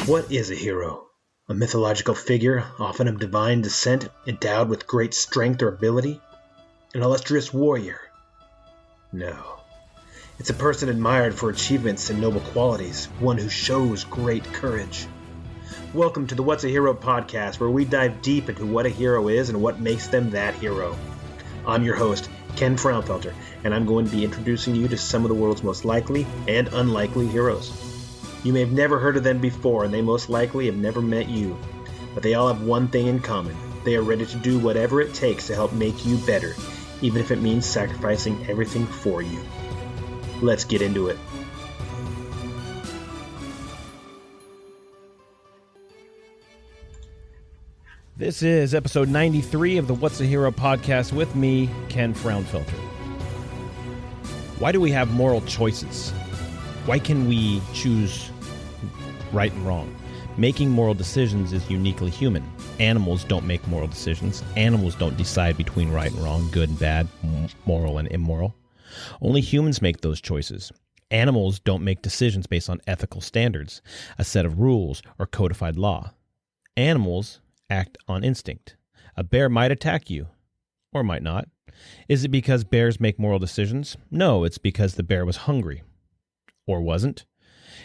What is a hero? A mythological figure, often of divine descent, endowed with great strength or ability? An illustrious warrior? No. It's a person admired for achievements and noble qualities, one who shows great courage. Welcome to the What's a Hero podcast, where we dive deep into what a hero is and what makes them that hero. I'm your host, Ken Frownfelter, and I'm going to be introducing you to some of the world's most likely and unlikely heroes. You may have never heard of them before, and they most likely have never met you. But they all have one thing in common. They are ready to do whatever it takes to help make you better, even if it means sacrificing everything for you. Let's get into it. This is episode 93 of the What's a Hero podcast with me, Ken Frownfelter. Why do we have moral choices? Why can we choose right and wrong? Making moral decisions is uniquely human. Animals don't make moral decisions. Animals don't decide between right and wrong, good and bad, moral and immoral. Only humans make those choices. Animals don't make decisions based on ethical standards, a set of rules, or codified law. Animals act on instinct. A bear might attack you, or might not. Is it because bears make moral decisions? No, it's because the bear was hungry. Or wasn't.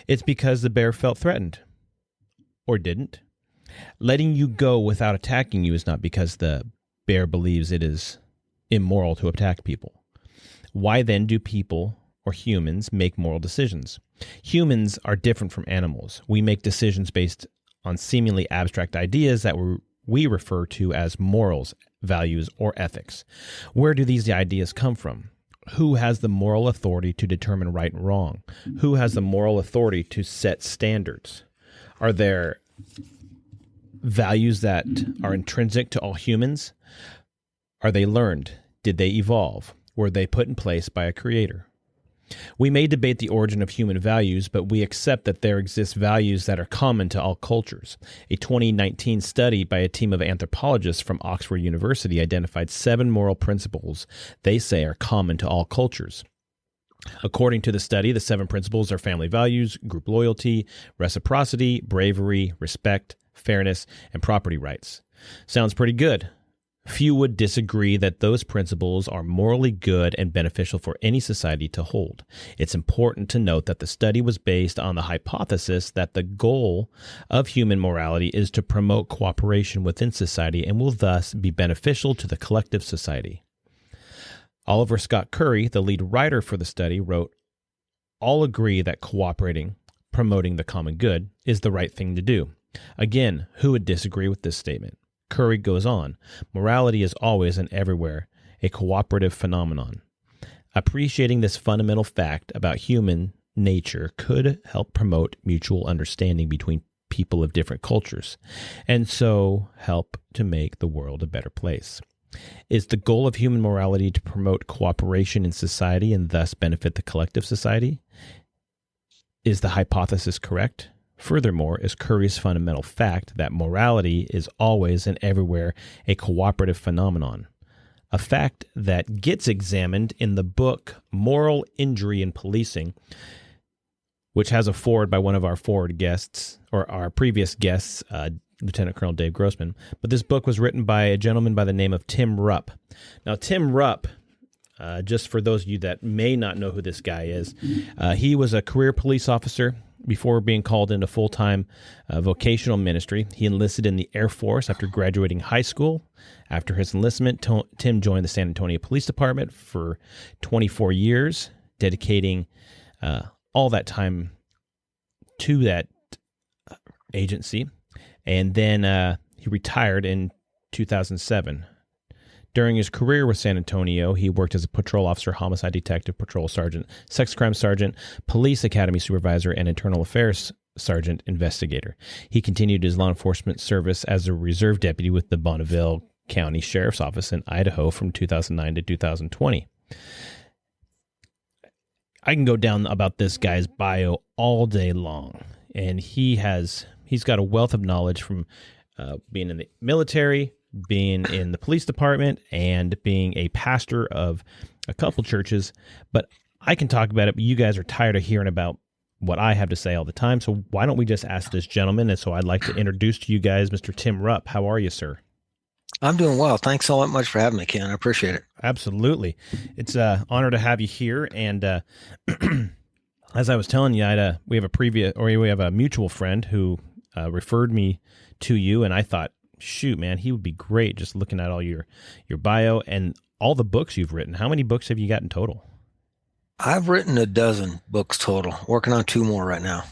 It's because the bear felt threatened. Or didn't. Letting you go without attacking you is not because the bear believes it is immoral to attack people. Why then do people or humans make moral decisions? Humans are different from animals. We make decisions based on seemingly abstract ideas that we refer to as morals, values, or ethics. Where do these ideas come from? Who has the moral authority to determine right and wrong? Who has the moral authority to set standards? Are there values that are intrinsic to all humans? Are they learned? Did they evolve? Were they put in place by a creator? We may debate the origin of human values, but we accept that there exist values that are common to all cultures. A 2019 study by a team of anthropologists from Oxford University identified 7 moral principles they say are common to all cultures. According to the study, the 7 principles are family values, group loyalty, reciprocity, bravery, respect, fairness, and property rights. Sounds pretty good. Few would disagree that those principles are morally good and beneficial for any society to hold. It's important to note that the study was based on the hypothesis that the goal of human morality is to promote cooperation within society and will thus be beneficial to the collective society. Oliver Scott Curry, the lead writer for the study, wrote, "All agree that cooperating, promoting the common good, is the right thing to do." Again, who would disagree with this statement? Curry goes on, "Morality is always and everywhere a cooperative phenomenon. Appreciating this fundamental fact about human nature could help promote mutual understanding between people of different cultures, and so help to make the world a better place. Is the goal of human morality to promote cooperation in society and thus benefit the collective society? Is the hypothesis correct? Furthermore, is Curry's fundamental fact that morality is always and everywhere a cooperative phenomenon, a fact that gets examined in the book Moral Injury in Policing, which has a foreword by one of our forward guests, or our previous guests, Lieutenant Colonel Dave Grossman. But this book was written by a gentleman by the name of Tim Rupp. Now, Tim Rupp, just for those of you that may not know who this guy is, he was a career police officer before being called into full-time vocational ministry. He enlisted in the Air Force after graduating high school. After his enlistment, Tim joined the San Antonio Police Department for 24 years, dedicating all that time to that agency. And then he retired in 2007. During his career with San Antonio, he worked as a patrol officer, homicide detective, patrol sergeant, sex crime sergeant, police academy supervisor, and internal affairs sergeant investigator. He continued his law enforcement service as a reserve deputy with the Bonneville County Sheriff's Office in Idaho from 2009 to 2020. I can go down about this guy's bio all day long, and he's got a wealth of knowledge from being in the military, being in the police department, and being a pastor of a couple churches. But I can talk about it, but you guys are tired of hearing about what I have to say all the time. So why don't we just ask this gentleman? And so I'd like to introduce to you guys Mr. Tim Rupp. How are you, sir? I'm doing well. Thanks so much for having me, Ken. I appreciate it. Absolutely. It's an honor to have you here. And as I was telling you, we have a mutual friend who referred me to you, and I thought, shoot, man, he would be great just looking at all your bio and all the books you've written. How many books have you got in total? I've written a dozen books total, working on 2 more right now.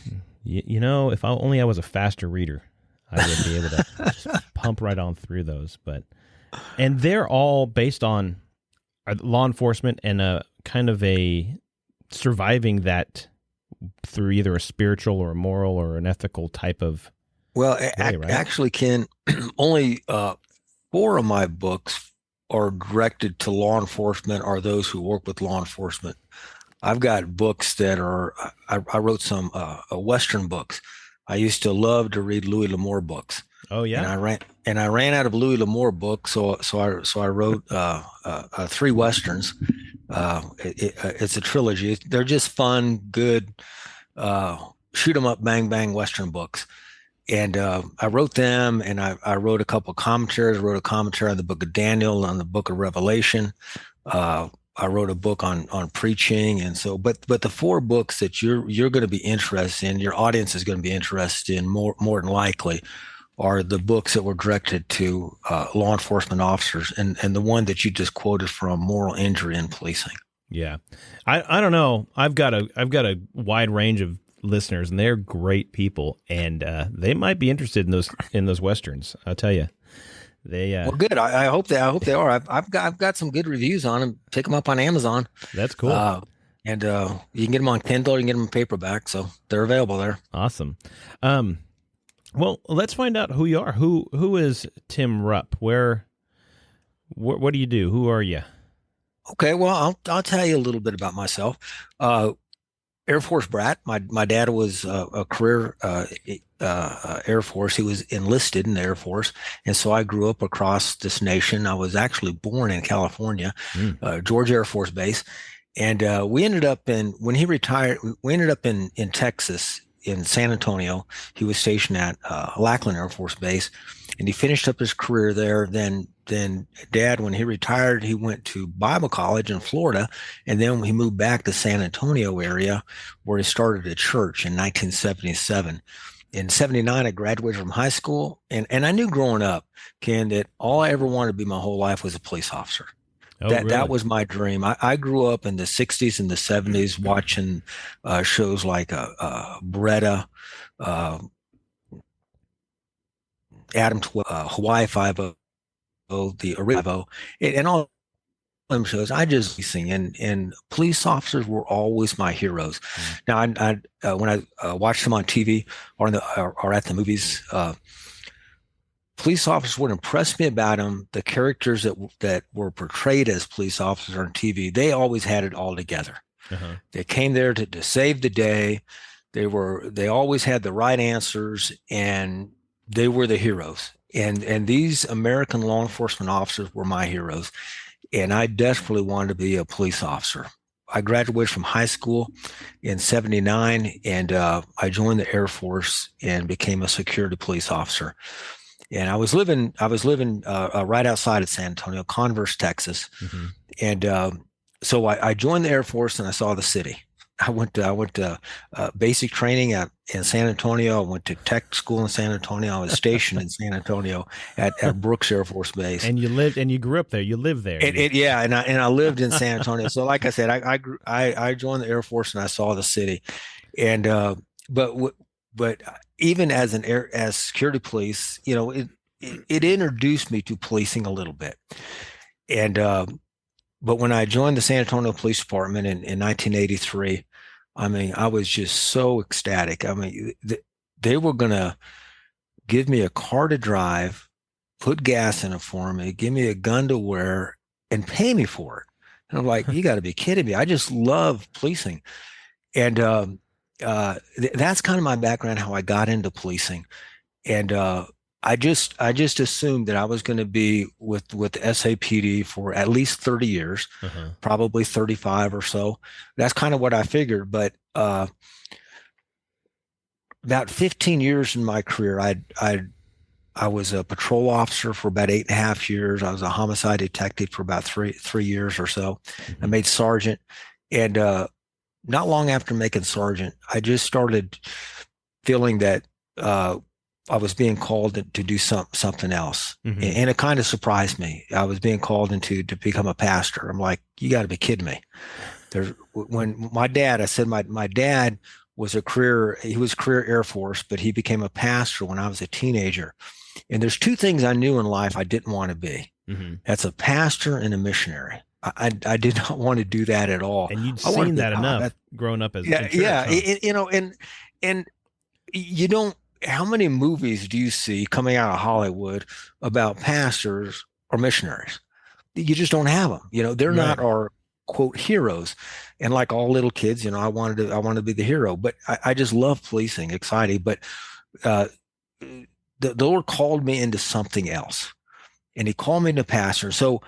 You know, if I was a faster reader, I would be able to just pump right on through those. And they're all based on law enforcement and a kind of a surviving that through either a spiritual or a moral or an ethical type of Well, way, right? actually, Ken, only 4 of my books are directed to law enforcement or those who work with law enforcement. I've got books that I wrote some Western books. I used to love to read Louis L'Amour books. Oh yeah. And I ran out of Louis L'Amour books, so I wrote 3 Westerns. It's a trilogy. They're just fun, good, shoot 'em up, bang bang Western books. And I wrote them, and I wrote a couple of commentaries. I wrote a commentary on the book of Daniel, on the book of Revelation. I wrote a book on preaching, and so. But the 4 books that you're going to be interested in, your audience is going to be interested in more than likely, are the books that were directed to law enforcement officers, and the one that you just quoted from, Moral Injury in Policing. Yeah, I don't know. I've got a wide range of listeners, and they're great people, and they might be interested in those Westerns. I'll tell you. Well, good. I hope they are. I've got some good reviews on them. Pick them up on Amazon. That's cool. And you can get them on Kindle. You can get them in paperback, so they're available there. Awesome. Well, let's find out who you are. Who is Tim Rupp? What do you do? Who are you? Okay, well, I'll tell you a little bit about myself. Air Force brat. My dad was a career Air Force. He was enlisted in the Air Force, and so I grew up across this nation. I was actually born in California, George Air Force Base, and when he retired, we ended up in Texas, in San Antonio. He was stationed at Lackland Air Force Base, and he finished up his career there. Then Dad, when he retired, he went to Bible college in Florida, and then he moved back to San Antonio area, where he started a church in 1977. In 79, I graduated from high school, and I knew growing up, Ken, that all I ever wanted to be my whole life was a police officer. Oh, really? That was my dream. I grew up in the 60s and the 70s watching shows like Beretta, Adam 12, Hawaii 5-0, the original 5-0, and all them shows. I just sing, and police officers were always my heroes. Now, when I watched them on TV or at the movies, police officers, what impressed me about them, the characters that were portrayed as police officers on TV, they always had it all together. Uh-huh. They came there to save the day. They always had the right answers, and they were the heroes. And these American law enforcement officers were my heroes. And I desperately wanted to be a police officer. I graduated from high school in 79, and I joined the Air Force and became a security police officer. And I was living right outside of San Antonio, Converse, Texas. Mm-hmm. And so I joined the Air Force, and I saw the city. I went to basic training in San Antonio. I went to tech school in San Antonio. I was stationed in San Antonio at Brooks Air Force Base. And you grew up there. You lived there. And I lived in San Antonio. So, like I said, I joined the Air Force, and I saw the city. And but even as security police, it introduced me to policing a little bit. And but when I joined the San Antonio Police Department in 1983, I mean, I was just so ecstatic. I mean, they were going to give me a car to drive, put gas in it for me, give me a gun to wear, and pay me for it. And I'm like, you got to be kidding me. I just love policing. And that's kind of my background, how I got into policing. And I just assumed that I was going to be with the SAPD for at least 30 years, probably 35 or so. That's kind of what I figured. But about 15 years in my career, I was a patrol officer for about 8.5 years. I was a homicide detective for about three years or so. I Mm-hmm. made sergeant, and not long after making sergeant, I just started feeling that I was being called to do something else, Mm-hmm. and it kind of surprised me. I was being called into to become a pastor. I'm like, you got to be kidding me. There's when my dad, I said my dad he was career Air Force, but he became a pastor when I was a teenager. And there's two things I knew in life I didn't want to be. Mm-hmm. That's a pastor and a missionary. I did not want to do that at all. And you'd I wanted seen to be that enough growing up yeah, in church, yeah. huh? And you don't, how many movies do you see coming out of Hollywood about pastors or missionaries? You just don't have them. They're Right. not our quote heroes. And like all little kids, I wanted to be the hero, but I just love policing, exciting. But uh, the Lord called me into something else, and He called me into pastor. So,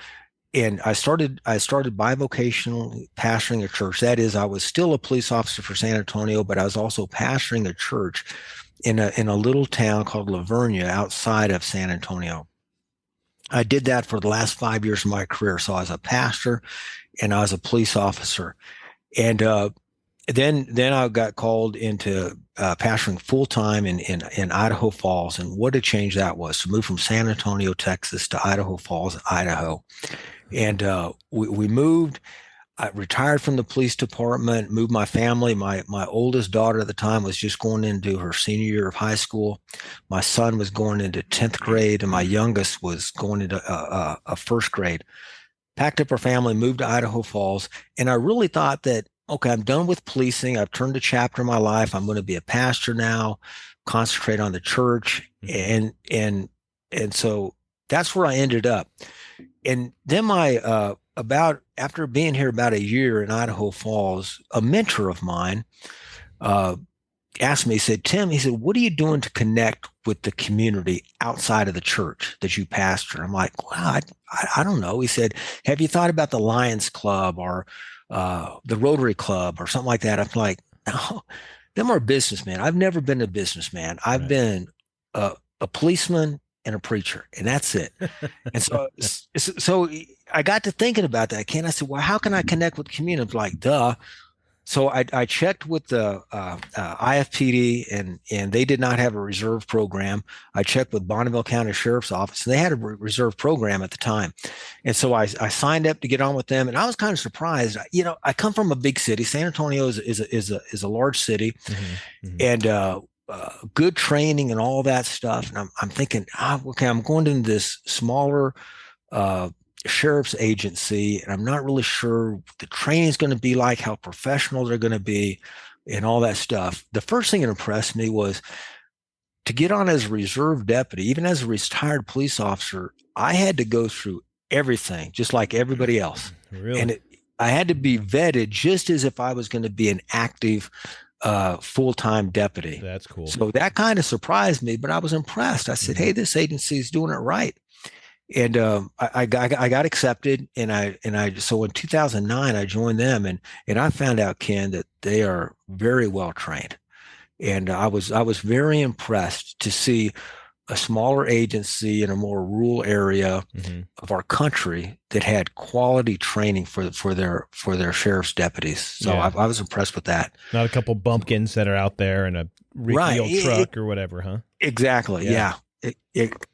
and I started bivocational pastoring a church. That is, I was still a police officer for San Antonio, but I was also pastoring a church in a little town called La Vernia outside of San Antonio. I did that for the last 5 years of my career. So I was a pastor and I was a police officer. And then I got called into pastoring full time in Idaho Falls. And what a change that was to move from San Antonio, Texas to Idaho Falls, Idaho. And we moved. I retired from the police department, moved my family. My oldest daughter at the time was just going into her senior year of high school. My son was going into 10th grade, and my youngest was going into a first grade. Packed up our family, moved to Idaho Falls, and I really thought that, okay, I'm done with policing. I've turned a chapter in my life. I'm going to be a pastor now, concentrate on the church, and so that's where I ended up. And then about after being here about a year in Idaho Falls, a mentor of mine uh, asked me, he said, Tim, he said, what are you doing to connect with the community outside of the church that you pastor? I'm like, wow, I don't know. He said, have you thought about the Lions Club or the Rotary Club or something like that? I'm like, no, them are businessmen. I've never been a businessman. I've Right. been a policeman and a preacher, and that's it. And so I got to thinking about that, Ken. I said, well, how can I connect with the community? I'm like, duh. So I checked with the IFPD, and they did not have a reserve program. I checked with Bonneville County Sheriff's Office, and they had a reserve program at the time. And so I signed up to get on with them, and I was kind of surprised. I come from a big city. San Antonio is a large city, Mm-hmm. Mm-hmm. and good training and all that stuff. And I'm thinking, okay, I'm going into this smaller uh, sheriff's agency, and I'm not really sure what the training is going to be like, how professional they're going to be, and all that stuff. The first thing that impressed me was to get on as a reserve deputy, even as a retired police officer. I had to go through everything, just like everybody else, Really? and I had to be vetted just as if I was going to be an active full-time deputy. That's cool. So that kind of surprised me, but I was impressed. I said, hey, this agency is doing it right. And I got accepted, so in 2009 I joined them, and I found out, Ken, that they are very well trained, and I was very impressed to see a smaller agency in a more rural area of our country that had quality training for their sheriff's deputies. So Yeah. I was impressed with that. Not a couple bumpkins that are out there in a rickety Right. old truck or whatever, huh? Exactly. Yeah.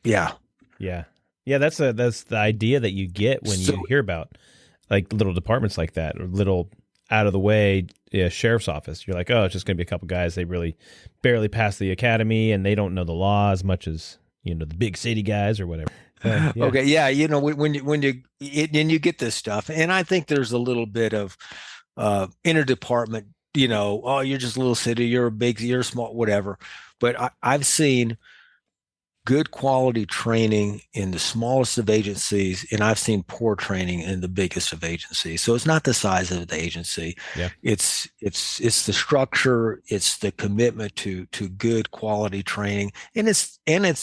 Yeah. Yeah, that's the idea that you get when So- you hear about like little departments like that or little out of the way sheriff's office. You're like, oh, it's just going to be a couple guys. They really barely passed the academy and they don't know the law as much as the big city guys or whatever. Yeah. Okay. Yeah. When you get this stuff, and I think there's a little bit of interdepartment. Oh, you're just a little city. You're small, whatever. But I've seen good quality training in the smallest of agencies, and I've seen poor training in the biggest of agencies. So it's not the size of the agency. Yeah. It's the structure, it's the commitment to good quality training. And it's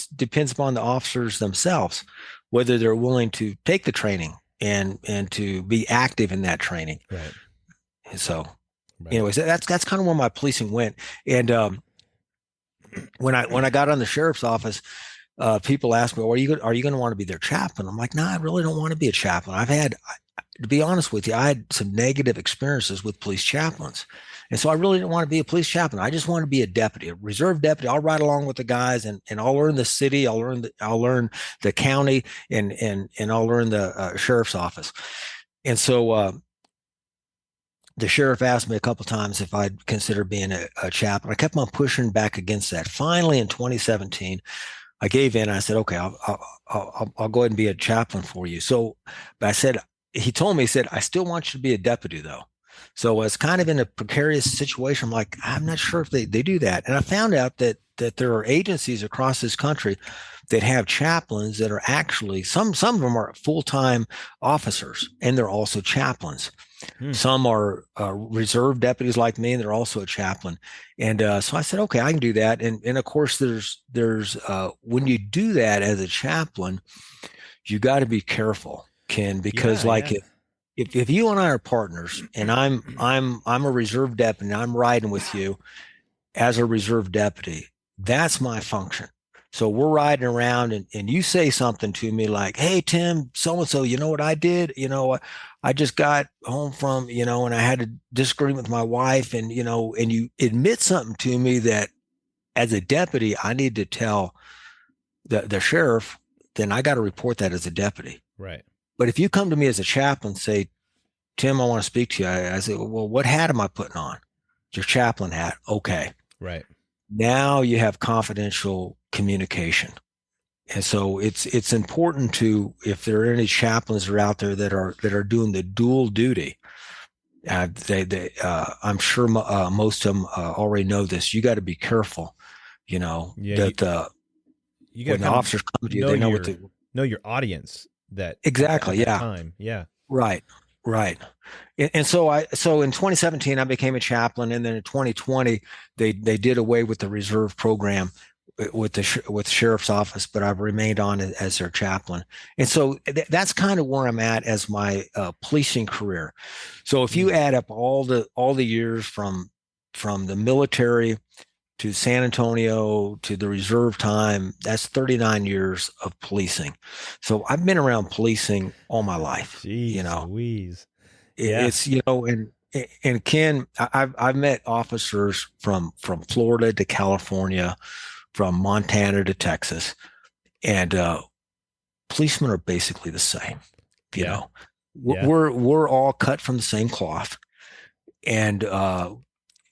depends upon the officers themselves, whether they're willing to take the training and to be active in that training. Right. And so Right. anyways, that's kind of where my policing went. And when I got on the sheriff's office, people ask me, well, are you going to want to be their chaplain? I'm like, no, I really don't want to be a chaplain. To be honest with you, I had some negative experiences with police chaplains. And so I really didn't want to be a police chaplain. I just want to be a deputy, a reserve deputy. I'll ride along with the guys and I'll learn the city. I'll learn the county and I'll learn the sheriff's office. And so the sheriff asked me a couple of times if I'd consider being a chaplain. I kept on pushing back against that. Finally, in 2017, I gave in. I said, okay, I'll go ahead and be a chaplain for you. So he told me, he said, I still want you to be a deputy though. So I was kind of in a precarious situation. I'm like, I'm not sure if they do that. And I found out that there are agencies across this country that have chaplains that are actually, some of them are full-time officers and they're also chaplains. Some are reserve deputies like me, and they're also a chaplain. And so I said, okay, I can do that. And of course, there's when you do that as a chaplain, you got to be careful, Ken, because if you and I are partners, and I'm a reserve deputy, and I'm riding with you as a reserve deputy, that's my function. So we're riding around and you say something to me like, hey, Tim, so-and-so, you know what I did? I just got home from, and I had a disagreement with my wife and you admit something to me that as a deputy, I need to tell the sheriff, then I got to report that as a deputy. Right. But if you come to me as a chaplain, say, Tim, I want to speak to you. I say, well, what hat am I putting on? Your chaplain hat. Okay. Right. Now you have confidential communication. And so it's important to, if there are any chaplains that are out there that are doing the dual duty, I'm sure most of them already know this. You got to be careful, when the officers come to you, they know your audience that exactly. at that Yeah. time. Yeah. Right. And so in 2017, I became a chaplain. And then in 2020, they did away with the reserve program with the sheriff's office, but I've remained on as their chaplain. And so that's kind of where I'm at as my policing career. So if you add up all the years from the military to San Antonio to the reserve time, that's 39 years of policing. So I've been around policing all my life. Jeez Louise. Yeah. It's and Ken, I've met officers from Florida to California, from Montana to Texas, and policemen are basically the same. We're all cut from the same cloth, and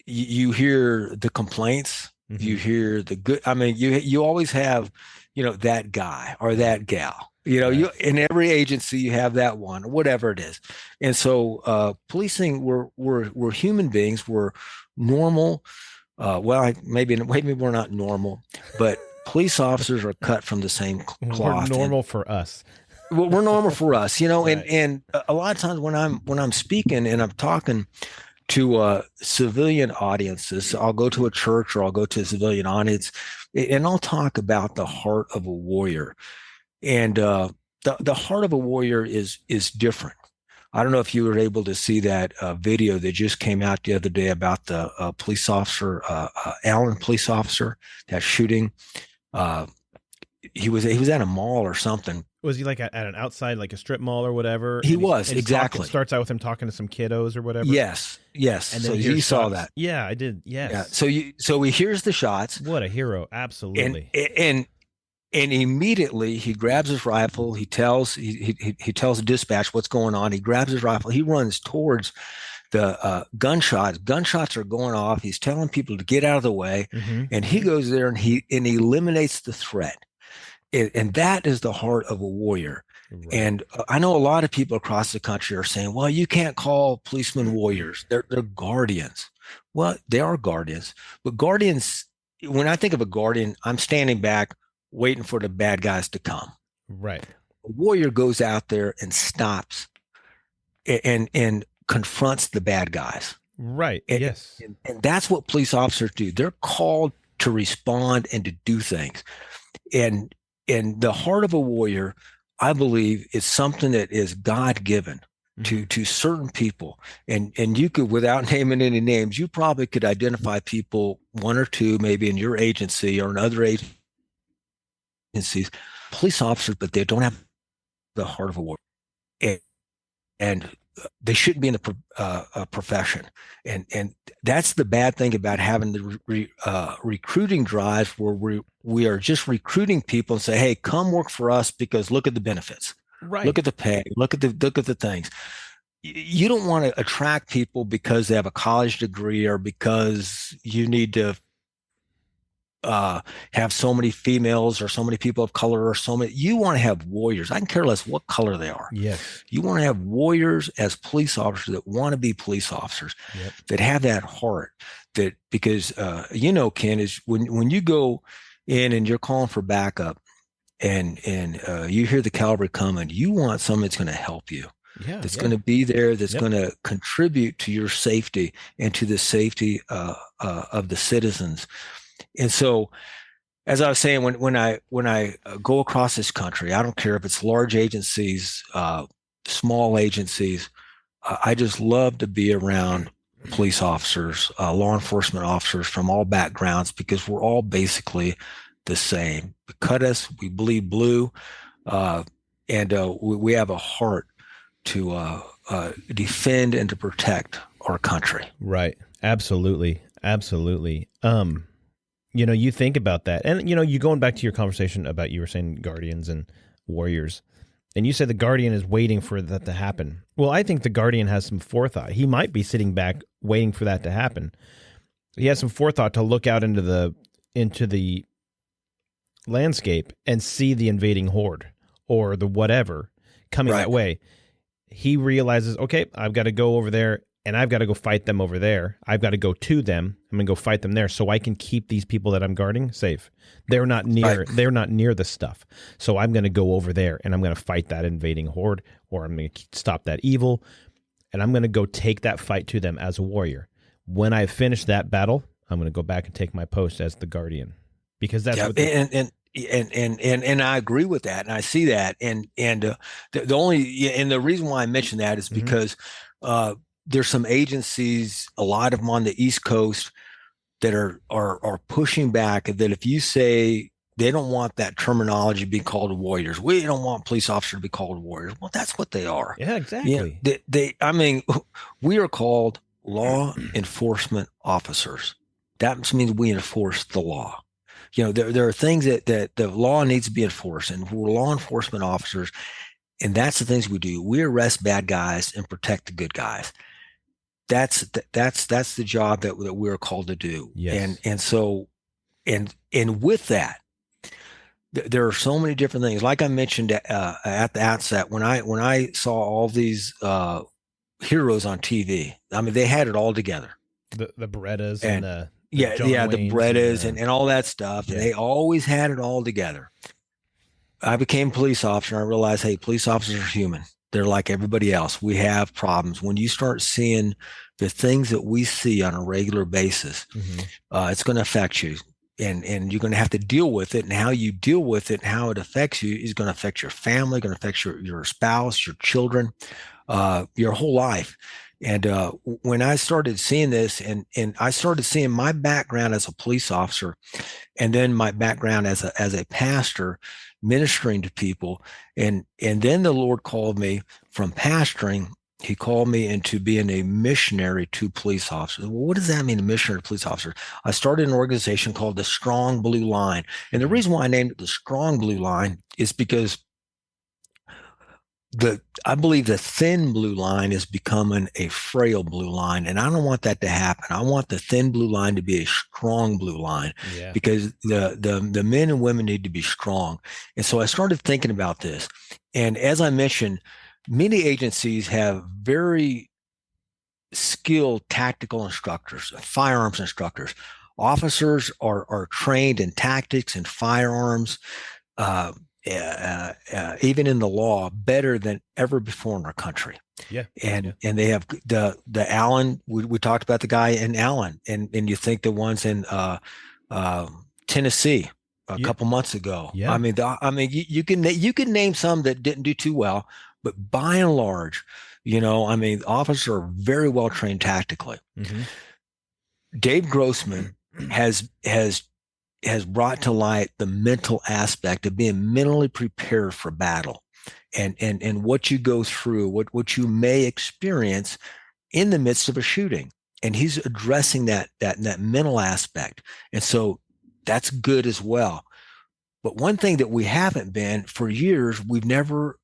you hear the complaints, you hear the good. I mean, you always have, that guy or that gal. You in every agency you have that one or whatever it is. And so policing, we're human beings. We're normal. Maybe we're not normal, but police officers are cut from the same cloth. We're normal for us. We're normal for us, Right. and a lot of times when I'm speaking and I'm talking to civilian audiences, I'll go to a church or I'll go to a civilian audience, and I'll talk about the heart of a warrior. And the heart of a warrior is different. I don't know if you were able to see that video that just came out the other day about the police officer, Allen police officer, that shooting. He was at a mall or something. Was he like at an outside, like a strip mall or whatever? He was, exactly. It starts out with him talking to some kiddos or whatever. Yes. And so you saw that. Yeah, I did. Yes. Yeah. So he hears the shots. What a hero! Absolutely. And immediately he grabs his rifle. He tells the dispatch what's going on. He grabs his rifle. He runs towards the gunshots. Gunshots are going off. He's telling people to get out of the way, and he goes there and he eliminates the threat. And that is the heart of a warrior. Right. And I know a lot of people across the country are saying, well, you can't call policemen warriors. They're guardians. Well, they are guardians. But guardians, when I think of a guardian, I'm standing back waiting for the bad guys to come. Right. A warrior goes out there and stops and confronts the bad guys. Right. Yes. And that's what police officers do. They're called to respond and to do things. And the heart of a warrior, I believe, is something that is God-given. to certain people, and you could, without naming any names, you probably could identify people, one or two maybe in your agency or in other agencies, police officers, but they don't have the heart of a warrior, and they shouldn't be in the profession, and that's the bad thing about having the recruiting drives where we are just recruiting people and say, hey, come work for us because look at the benefits. Right. Look at the pay. Look at the things. You don't want to attract people because they have a college degree or because you need to have so many females or so many people of color or so many. You want to have warriors. I can care less what color they are. Yes. You want to have warriors as police officers that want to be police officers, that have that heart. That because Ken, is when you go in and you're calling for backup, and you hear the cavalry coming, you want someone that's going to help you. That's going to be there, that's going to contribute to your safety and to the safety of the citizens. And so, as I was saying, when I go across this country, I don't care if it's large agencies, small agencies. I just love to be around police officers, law enforcement officers from all backgrounds, because we're all basically the same. We cut us, we bleed blue, and we have a heart to defend and to protect our country. Right. Absolutely. Absolutely. You think about that, and you going back to your conversation about, you were saying guardians and warriors, and you said the guardian is waiting for that to happen. Well, I think the guardian has some forethought. He might be sitting back waiting for that to happen. He has some forethought to look out into the landscape and see the invading horde or the whatever coming that way. He realizes, okay, I've got to go over there and I've got to go fight them over there. I've got to go to them. I'm going to go fight them there so I can keep these people that I'm guarding safe. They're not near the stuff. So I'm going to go over there and I'm going to fight that invading horde, or I'm going to stop that evil, and I'm going to go take that fight to them as a warrior. When I finish that battle, I'm going to go back and take my post as the guardian, because that's what and I agree with that, and I see that, and the reason why I mention that is because there's some agencies, a lot of them on the East Coast, that are pushing back, that if you say they don't want that terminology to be called warriors, we don't want police officers to be called warriors. Well, that's what they are. Yeah, exactly. We are called law enforcement officers. That means we enforce the law. There are things that the law needs to be enforced, and we're law enforcement officers, and that's the things we do. We arrest bad guys and protect the good guys. That's the job that we're called to do. Yes. And with that, there are so many different things. Like I mentioned at the outset, when I saw all these heroes on TV, I mean, they had it all together. The Berettas and the the Berettas and all that stuff. And they always had it all together. I became a police officer, and I realized, hey, police officers are human. They're like everybody else. We have problems. When you start seeing the things that we see on a regular basis, it's going to affect you, and you're going to have to deal with it. And how you deal with it and how it affects you is going to affect your family, going to affect your spouse, your children, your whole life. And when I started seeing this, and I started seeing my background as a police officer, and then my background as a pastor, ministering to people, and then the Lord called me from pastoring. He called me into being a missionary to police officers. Well, what does that mean, a missionary to police officers? I started an organization called the Strong Blue Line, and the reason why I named it the Strong Blue Line is because I believe the thin blue line is becoming a frail blue line, and I don't want that to happen. I want the thin blue line to be a strong blue line, because the men and women need to be strong. And so I started thinking about this. And as I mentioned, many agencies have very skilled tactical instructors, firearms instructors. Officers are trained in tactics and firearms, even in the law, better than ever before in our country. And they have the Allen. We talked about the guy in Allen, and you think the ones in Tennessee a couple months ago. I mean, you can name some that didn't do too well, But by and large, officers are very well trained tactically. Mm-hmm. Dave Grossman has brought to light the mental aspect of being mentally prepared for battle, and what you go through, what you may experience in the midst of a shooting. And he's addressing that mental aspect. And so that's good as well. But one thing that we haven't been for years, we've never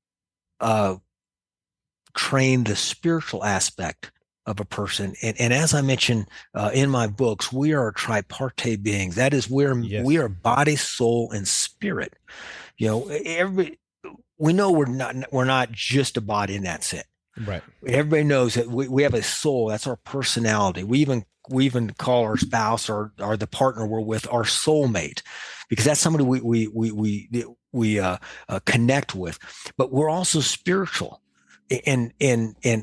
trained the spiritual aspect of a person. And as I mentioned in my books, we are tripartite beings. That is where we are body, soul, and spirit. We know we're not just a body, and that's it. Right. Everybody knows that we have a soul. That's our personality. We even call our spouse or the partner we're with our soulmate, because that's somebody we connect with. But we're also spiritual, and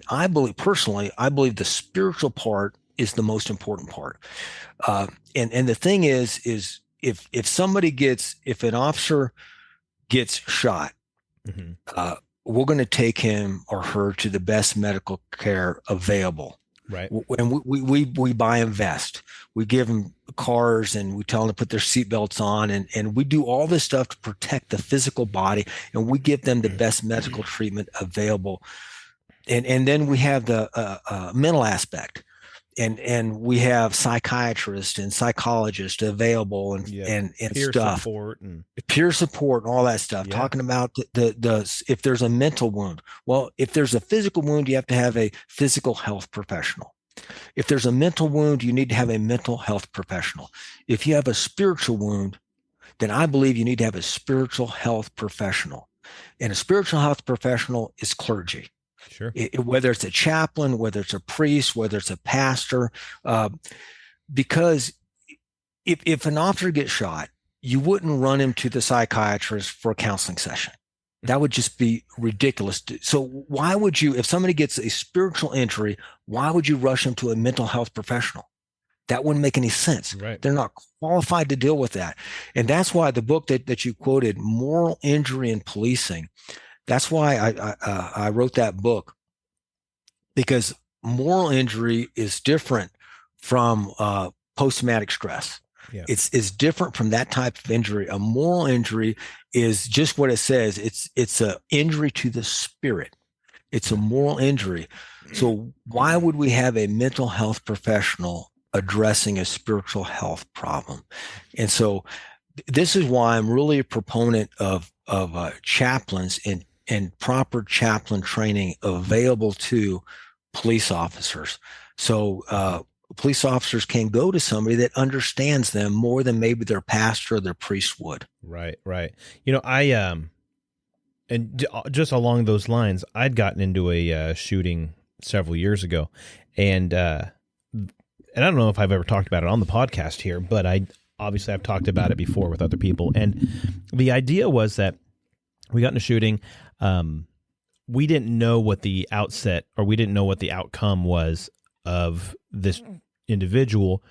I believe personally, the spiritual part is the most important part. And the thing is if an officer gets shot, mm-hmm. We're going to take him or her to the best medical care available. Right. And we buy and vest. We give them cars, and we tell them to put their seatbelts on, and we do all this stuff to protect the physical body, and we give them the best medical treatment available. And then we have the mental aspect. And we have psychiatrists and psychologists available and peer stuff, peer support and all that stuff. Talking about the if there's a mental wound. Well, if there's a physical wound, you have to have a physical health professional. If there's a mental wound, you need to have a mental health professional. If you have a spiritual wound, then I believe you need to have a spiritual health professional. And a spiritual health professional is clergy. Sure. Whether it's a chaplain, whether it's a priest, whether it's a pastor, because if an officer gets shot, you wouldn't run him to the psychiatrist for a counseling session. That would just be ridiculous. So why would you, if somebody gets a spiritual injury, why would you rush them to a mental health professional? That wouldn't make any sense. Right. They're not qualified to deal with that. And that's why the book that you quoted, Moral Injury in Policing, that's why I wrote that book, because moral injury is different from post-traumatic stress. Yeah. It's different from that type of injury. A moral injury is just what it says. It's an injury to the spirit. It's a moral injury. So why would we have a mental health professional addressing a spiritual health problem? And so this is why I'm really a proponent of chaplains and proper chaplain training available to police officers. So police officers can go to somebody that understands them more than maybe their pastor or their priest would. Right. And just along those lines, I'd gotten into a shooting several years ago, and I don't know if I've ever talked about it on the podcast here, but I've talked about it before with other people. And the idea was that we got in a shooting. We didn't know what the outcome was of this individual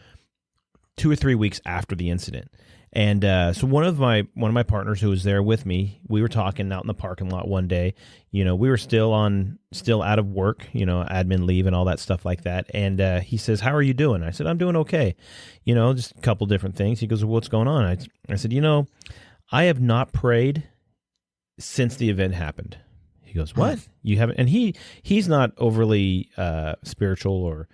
2 or 3 weeks after the incident. And so one of my partners who was there with me, we were talking out in the parking lot one day. We were still out of work, admin leave and all that stuff like that. And he says, "How are you doing?" I said, "I'm doing okay. Just a couple different things." He goes, "Well, what's going on?" I said, "I have not prayed since the event happened." He goes, "What? You haven't?" And he's not overly spiritual or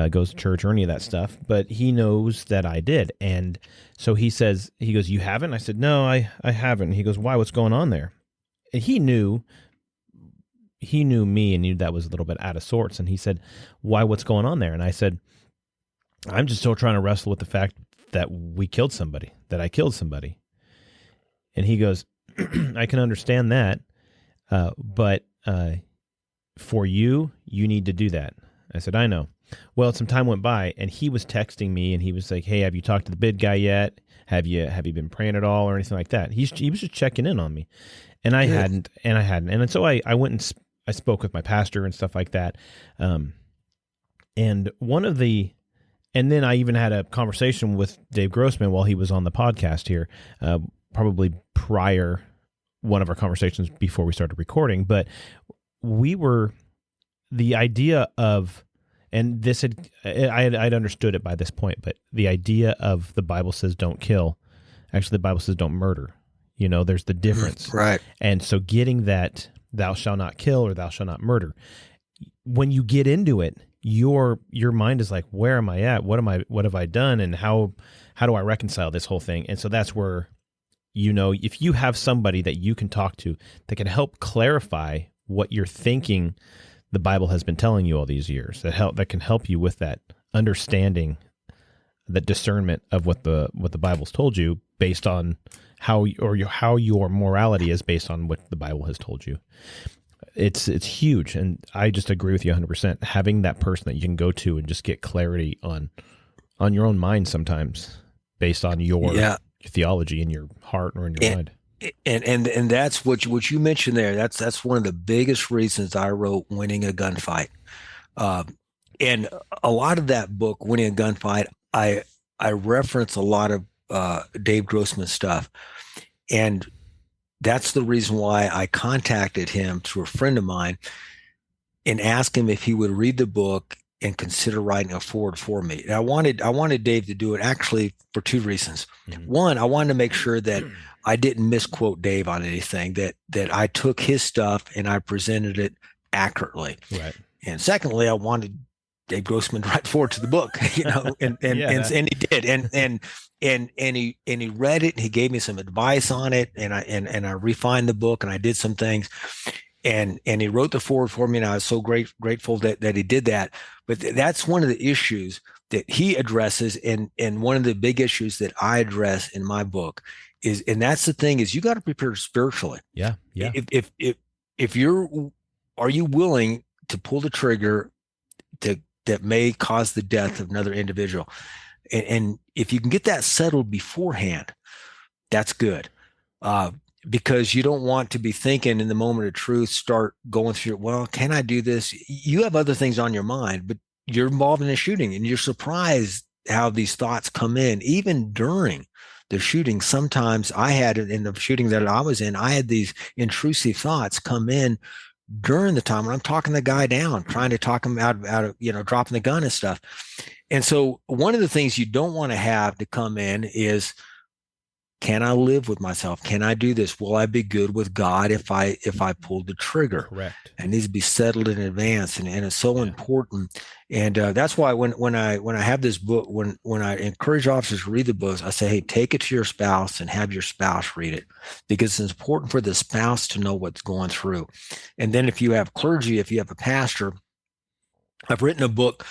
goes to church or any of that stuff, but he knows that I did. And so he goes, "You haven't?" I said, "No, I haven't." He goes, "Why? What's going on there?" And he knew me and knew that was a little bit out of sorts. And he said, "Why? What's going on there?" And I said, "I'm just still trying to wrestle with the fact that I killed somebody. And he goes, "I can understand that. But for you need to do that." I said, "I know." Well, some time went by, and he was texting me, and he was like, "Hey, have you talked to the bid guy yet? Have you been praying at all or anything like that?" He was just checking in on me, and I hadn't. And so I went and I spoke with my pastor and stuff like that. And then I even had a conversation with Dave Grossman while he was on the podcast here, probably prior one of our conversations before we started recording. But the idea of, and this had, I'd understood it by this point, but the idea of the Bible says don't kill, actually the Bible says don't murder. There's the difference. Right. And so getting that thou shalt not kill or thou shalt not murder, when you get into it, your mind is like, where am I at? What have I done? And how do I reconcile this whole thing? And so that's where, if you have somebody that you can talk to that can help clarify what you're thinking the Bible has been telling you all these years, that can help you with that understanding, that discernment of what the Bible's told you based on how your morality is based on what the Bible has told you. It's huge, and I just agree with you 100%. Having that person that you can go to and just get clarity on your own mind sometimes based on your theology in your heart or in your mind. And that's what you mentioned there. That's one of the biggest reasons I wrote Winning a Gunfight. And a lot of that book, Winning a Gunfight, I reference a lot of Dave Grossman's stuff. And that's the reason why I contacted him through a friend of mine and asked him if he would read the book and consider writing a foreword for me. And I wanted Dave to do it actually for two reasons. Mm-hmm. One, I wanted to make sure that I didn't misquote Dave on anything, that I took his stuff and I presented it accurately. Right. And secondly, I wanted Dave Grossman to write forward to the book, and he did. And he read it and he gave me some advice on it, and I refined the book and I did some things, and he wrote the foreword for me, and I was so grateful that he did that. But that's one of the issues that he addresses, and one of the big issues that I address in my book is, and that's the thing, is you got to prepare spiritually. Yeah. If are you willing to pull the trigger that may cause the death of another individual? And if you can get that settled beforehand, that's good. Because you don't want to be thinking in the moment of truth, start going through, well, can I do this? You have other things on your mind, but you're involved in a shooting and you're surprised how these thoughts come in, even during the shooting. Sometimes I had, in the shooting that I was in, I had these intrusive thoughts come in during the time when I'm talking the guy down, trying to talk him out of, dropping the gun and stuff. And so one of the things you don't want to have to come in is, can I live with myself? Can I do this? Will I be good with God if I pull the trigger? Correct. It needs to be settled in advance, and it's so important. And that's why when I have this book, when I encourage officers to read the books, I say, hey, take it to your spouse and have your spouse read it, because it's important for the spouse to know what's going through. And then if you have clergy, if you have a pastor, I've written a book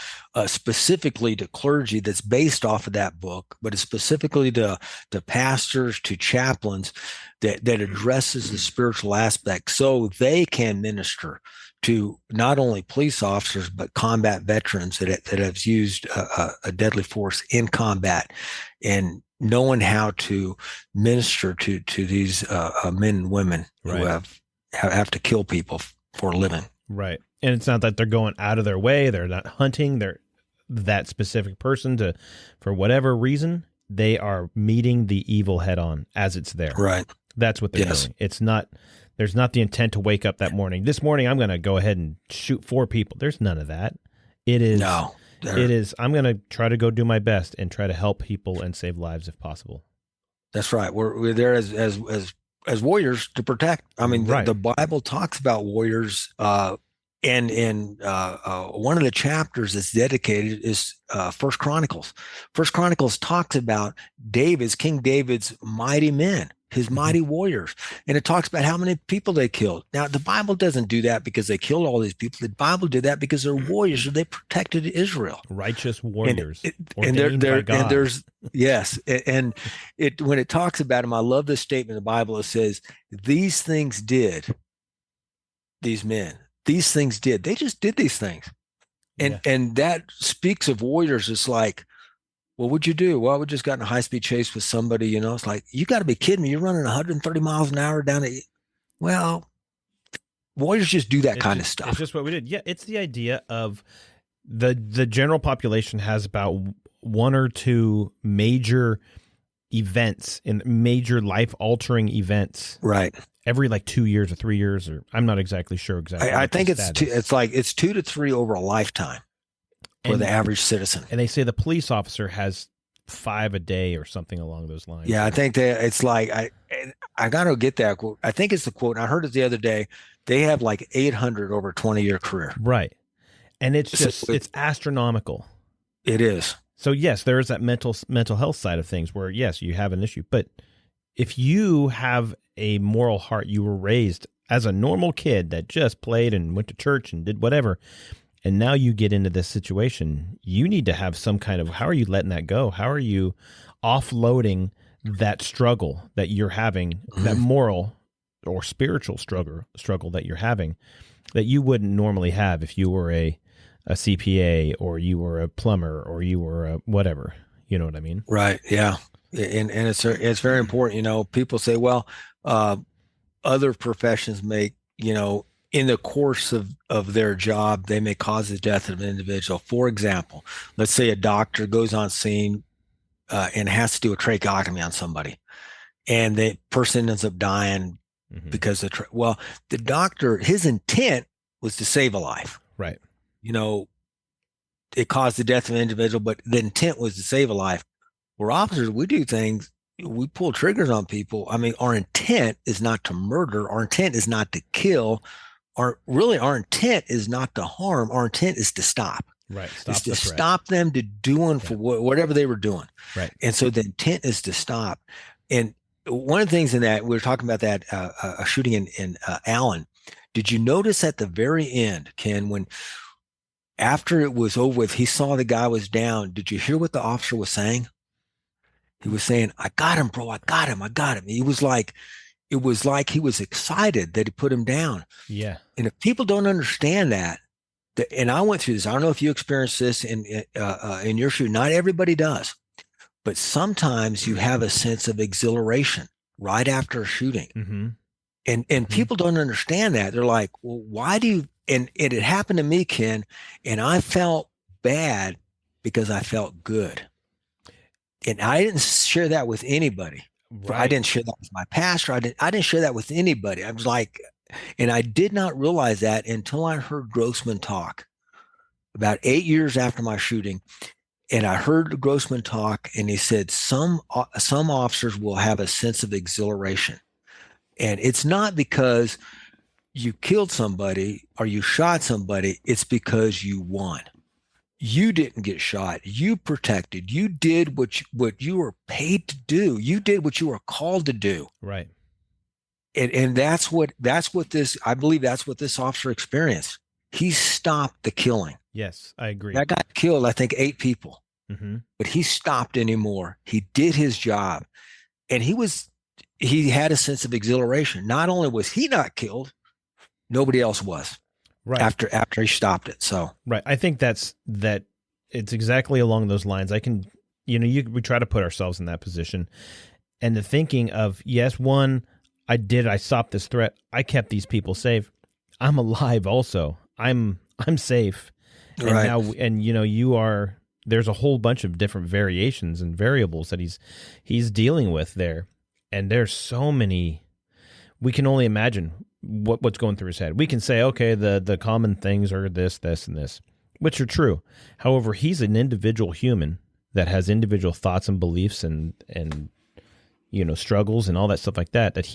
specifically to clergy that's based off of that book, but it's specifically to pastors, to chaplains, that addresses the spiritual aspect so they can minister to not only police officers, but combat veterans that have used a deadly force in combat, and knowing how to minister to these men and women who have to kill people for a living. Right. And it's not that they're going out of their way. They're not hunting. They're that specific person for whatever reason, they are meeting the evil head on as it's there. Right. That's what they're doing. It's not, there's not the intent to wake up that morning. This morning, I'm going to go ahead and shoot 4 people. There's none of that. It is, I'm going to try to go do my best and try to help people and save lives if possible. That's right. We're there as warriors to protect. I mean, the Bible talks about warriors, and in one of the chapters that's dedicated is First Chronicles. First Chronicles talks about King David's mighty men, his mighty warriors. And it talks about how many people they killed. Now, the Bible doesn't do that because they killed all these people. The Bible did that because they're warriors, and they protected Israel. Righteous warriors. And there's, yes. And when it talks about them, I love this statement in the Bible. It says, these things did these men. These things did. They just did these things. And that speaks of warriors. It's like, well, what'd you do? Well, we just got in a high-speed chase with somebody, It's like, you got to be kidding me. You're running 130 miles an hour down the... Well, warriors just do that kind of stuff. It's just what we did. Yeah, it's the idea of the general population has about 1 or 2 major events and major life-altering events. Right. every like 2 years or 3 years, or I'm not exactly sure exactly. I what the think it's stat is. it's 2 to 3 over a lifetime for the average citizen. And they say the police officer has 5 a day or something along those lines. Yeah, I think that it's like I got to get that quote. I think it's the quote. And I heard it the other day. They have like 800 over a 20-year career. Right. And it's just it's astronomical. It is. So yes, there is that mental health side of things where yes, you have an issue, but if you have a moral heart, you were raised as a normal kid that just played and went to church and did whatever, and now you get into this situation, you need to have some kind of, how are you letting that go? How are you offloading that struggle that you're having, that moral or spiritual struggle that you're having that you wouldn't normally have if you were a CPA or you were a plumber or you were a whatever, you know what I mean? Right. Yeah. And it's very important. You know, people say, well, other professions make, you know, in the course of their job, they may cause the death of an individual. For example, let's say a doctor goes on scene and has to do a tracheotomy on somebody, and the person ends up dying because the doctor, his intent was to save a life. Right. You know, it caused the death of an individual, but the intent was to save a life. We're officers, we do things, we pull triggers on people. I mean, our intent is not to murder. Our intent is not to kill. Our intent is not to harm. Our intent is to stop. Right. It's to stop them to doing for whatever they were doing. Right. And so the intent is to stop. And one of the things in that, we were talking about that a shooting in Allen. Did you notice at the very end, Ken, when after it was over with, he saw the guy was down. Did you hear what the officer was saying? He was saying, I got him, bro. I got him. It was like he was excited that he put him down. Yeah. And if people don't understand that, and I went through this, I don't know if you experienced this in your shoot. Not everybody does, but sometimes you have a sense of exhilaration right after a shooting. Mm-hmm. And people don't understand that. They're like, well, why do you, and it happened to me, Ken, and I felt bad because I felt good. And I didn't share that with anybody. Right. I didn't share that with my pastor. I didn't share that with anybody. I was like, and I did not realize that until I heard Grossman talk about 8 years after my shooting. And I heard Grossman talk, and he said, some officers will have a sense of exhilaration. And it's not because you killed somebody or you shot somebody. It's because you won. You didn't get shot. You protected. You did what you were paid to do. You did what you were called to do. Right. And that's what this, I believe that's what this officer experienced. He stopped the killing. Yes, I agree. That guy killed, I think, 8 people, but he stopped anymore. He did his job, and he had a sense of exhilaration. Not only was he not killed, nobody else was. Right. After he stopped it. So right. I think that it's exactly along those lines. I can, we try to put ourselves in that position, and the thinking of, yes, one, I stopped this threat. I kept these people safe. I'm alive also. I'm safe. And right. now, and there's a whole bunch of different variations and variables that he's dealing with there. And there's so many, we can only imagine what's going through his head. We can say, okay, the common things are this, and this, which are true. However, he's an individual human that has individual thoughts and beliefs and struggles and all that stuff like that,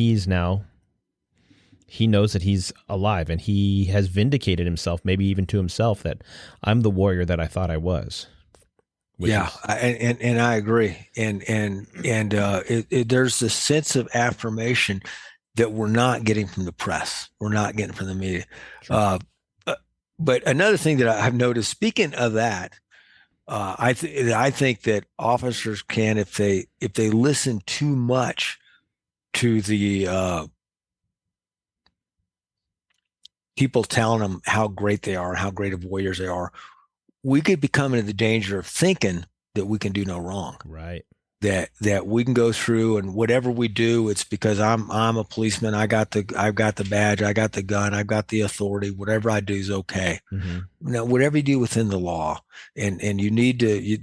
he knows that he's alive, and he has vindicated himself, maybe even to himself, that I'm the warrior that I thought I was. Yeah. And I agree. And there's this sense of affirmation that we're not getting from the press. We're not getting from the media. Sure. But another thing that I've noticed, speaking of that, I think that officers can, if they listen too much to the people telling them how great they are, how great of warriors they are, we could become into the danger of thinking that we can do no wrong. Right. that we can go through, and whatever we do, it's because I'm a policeman. I've got the badge, I got the gun, I've got the authority. Whatever I do is okay. Mm-hmm. Now, whatever you do within the law, and you need to,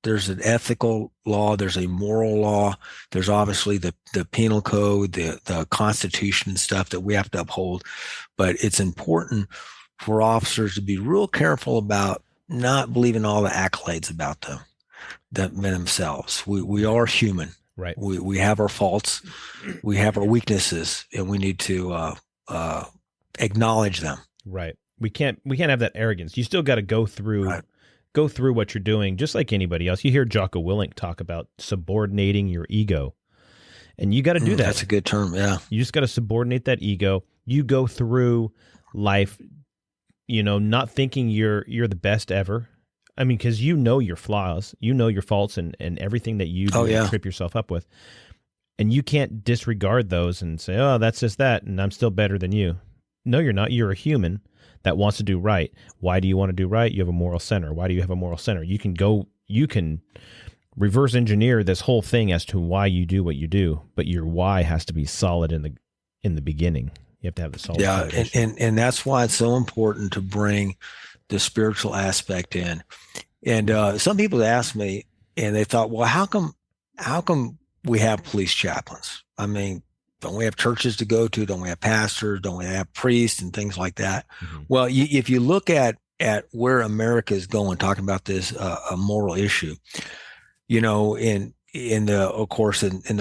there's an ethical law, there's a moral law, there's obviously the penal code, the Constitution and stuff that we have to uphold. But it's important for officers to be real careful about not believing all the accolades about themselves. We are human. Right. We have our faults, we have our weaknesses, and we need to acknowledge them. Right. We can't have that arrogance. You still got to go through what you're doing, just like anybody else. You hear Jocko Willink talk about subordinating your ego, and you got to do that. That's a good term. Yeah. You just got to subordinate that ego. You go through life, not thinking you're the best ever. I mean, because your flaws, your faults, and everything that you do to trip yourself up with, and you can't disregard those and say, "Oh, that's just that," and I'm still better than you. No, you're not. You're a human that wants to do right. Why do you want to do right? You have a moral center. Why do you have a moral center? You can reverse engineer this whole thing as to why you do what you do, but your why has to be solid in the beginning. You have to have the solid foundation. and that's why it's so important to bring the spiritual aspect in. And some people ask me, and they thought, well, how come we have police chaplains? I mean, don't we have churches to go to? Don't we have pastors? Don't we have priests and things like that? Mm-hmm. Well, if you look at where America is going, talking about this a moral issue, in the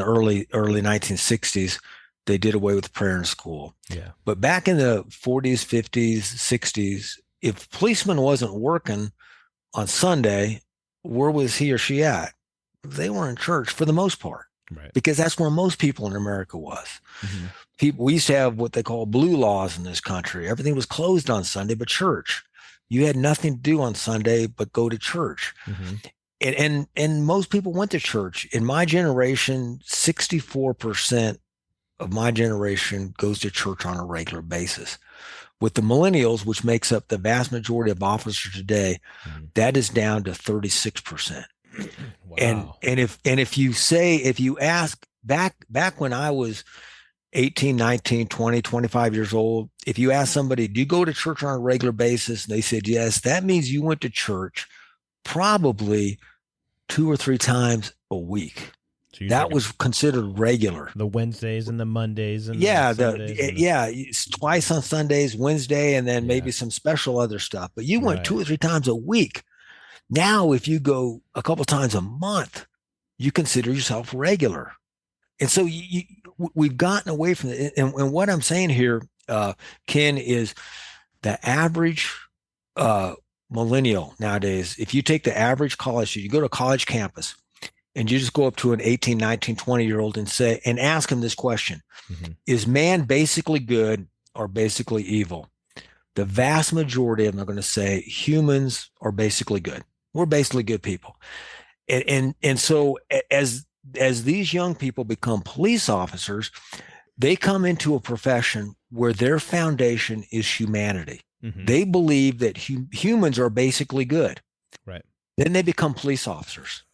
early 1960s, they did away with prayer in school. Yeah. But back in the 40s, 50s, 60s, if a policeman wasn't working on Sunday, where was he or she at? They were in church for the most part. Right. Because that's where most people in America was. Mm-hmm. We used to have what they call blue laws in this country. Everything was closed on Sunday but church. You had nothing to do on Sunday but go to church. Mm-hmm. And most people went to church. In my generation, 64% of my generation goes to church on a regular basis. With the millennials, which makes up the vast majority of officers today, that is down to 36%. Wow. And if you ask back when I was 18, 19, 20, 25 years old, if you ask somebody, do you go to church on a regular basis? And they said, yes, that means you went to church probably 2 or 3 times a week. So that was considered regular. The Wednesdays and the Mondays and twice on Sundays, Wednesday, and then maybe some special other stuff. But you went 2 or 3 times a week. Now, if you go a couple times a month, you consider yourself regular. And so we've gotten away from it. And what I'm saying here, Ken, is the average millennial nowadays, if you take the average college, you go to a college campus and you just go up to an 18, 19, 20-year-old and ask him this question, is man basically good or basically evil? The vast majority of them are going to say humans are basically good. We're basically good people. And so as these young people become police officers, they come into a profession where their foundation is humanity. Mm-hmm. They believe that humans are basically good. Right. Then they become police officers